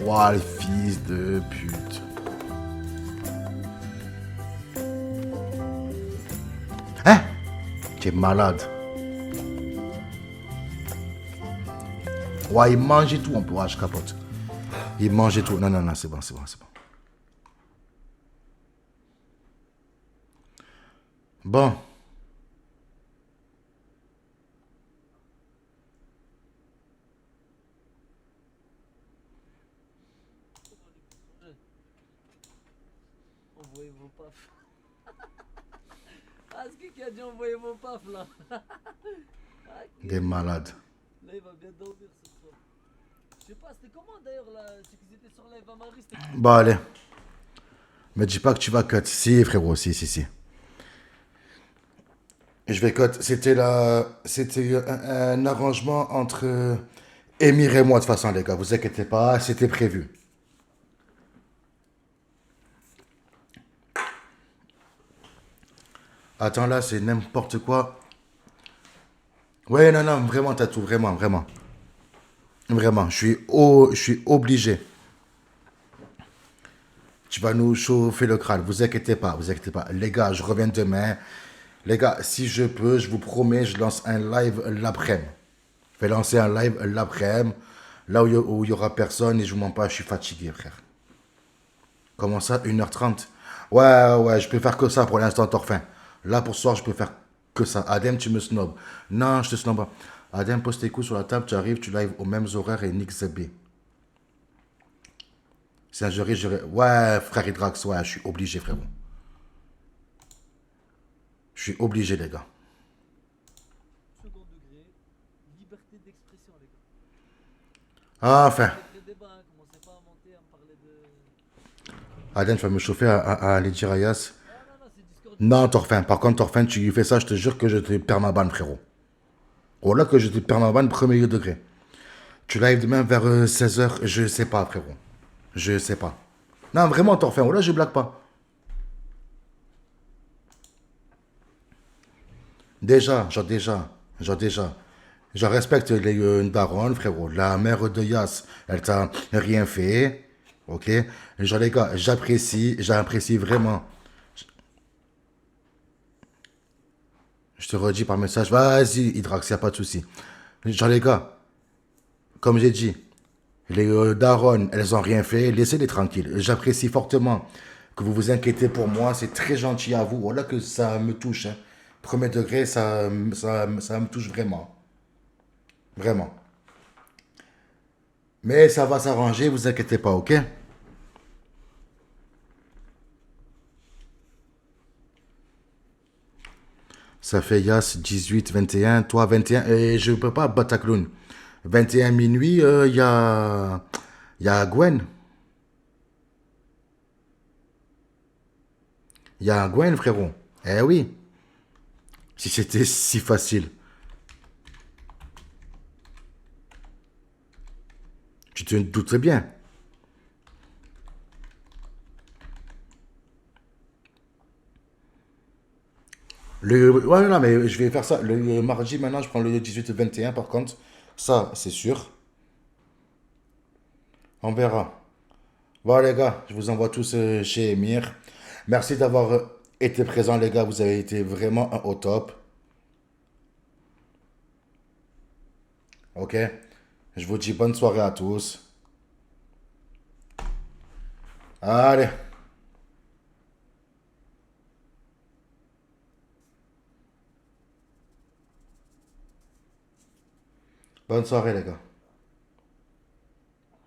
Ouah, le fils de pute. Hein? Tu es malade. Ouais, il mangeait tout, on pourra, je capote. Il mangeait tout. Non, non, non, c'est bon, c'est bon, c'est bon. Bon. Envoyez vos pafs. Ah, c'est qui a dit envoyer vos pafs là? Des malades. Là, il va bien dormir ce soir. Je sais pas, c'était comment d'ailleurs là? C'est qu'ils étaient sur live à Marie, c'était. Bon, allez. Me dis pas que tu vas cut. Si, frérot, si, si, si. Je vais cut. C'était un arrangement entre Émir et moi, de toute façon, les gars. Vous inquiétez pas, c'était prévu. Attends, là, c'est n'importe quoi. Ouais, non, non, vraiment, Tatou, vraiment, vraiment. Vraiment, je suis obligé. Tu vas nous chauffer le crâne, vous inquiétez pas, vous inquiétez pas. Les gars, je reviens demain. Les gars, si je peux, je vous promets, je lance un live l'après-midi. Je vais lancer un live l'après-midi, là où il y aura personne et je vous mens pas, je suis fatigué, frère. Comment ça, 1h30? Ouais, ouais, je peux faire que ça pour l'instant, Torfin. Là, pour ce soir, je peux faire que ça. Adem, tu me snobs. Non, je te snob pas. Adem, pose tes coups sur la table, tu arrives, tu live aux mêmes horaires et nique ZB. C'est un jury. Ouais, frère Hydrax, ouais, je suis obligé, frérot. Je suis obligé, les gars. Second degré, liberté d'expression, les gars. Ah, enfin. Commencez pas à monter, à me parler de. Adem, tu vas me chauffer à aller dire à Yas. Non, Torfin. Par contre, Torfin, tu lui fais ça, je te jure que je te perds ma banne, frérot. Oh là que je te perds ma banne, premier degré. Tu live demain vers 16h, je sais pas, frérot. Je sais pas. Non, vraiment, Torfin, oh là, je blague pas. Déjà. Je respecte les daronnes, frérot. La mère de Yas, elle t'a rien fait. Ok? Genre, les gars, j'apprécie vraiment. Je te redis par message. Vas-y, Hydrax, y a pas de souci. Genre, les gars, comme j'ai dit, les daronnes, elles ont rien fait. Laissez-les tranquilles. J'apprécie fortement que vous vous inquiétez pour moi. C'est très gentil à vous. Voilà que ça me touche. Hein. Premier degré, ça me touche vraiment. Vraiment. Mais ça va s'arranger, vous inquiétez pas, ok? Ça fait Yas 18, 21, toi 21, et je peux pas Batacloun. 21 minuit, y a Gwen. Il y a Gwen, frérot. Eh oui. Si c'était si facile. Tu te doutes bien. Ouais, non, mais je vais faire ça. Le mardi, maintenant, je prends le 18-21, par contre. Ça, c'est sûr. On verra. Voilà, les gars, je vous envoie tous chez Emir. Merci d'avoir été présents, les gars. Vous avez été vraiment au top. Ok? Je vous dis bonne soirée à tous. Allez. Bonne soirée, les gars.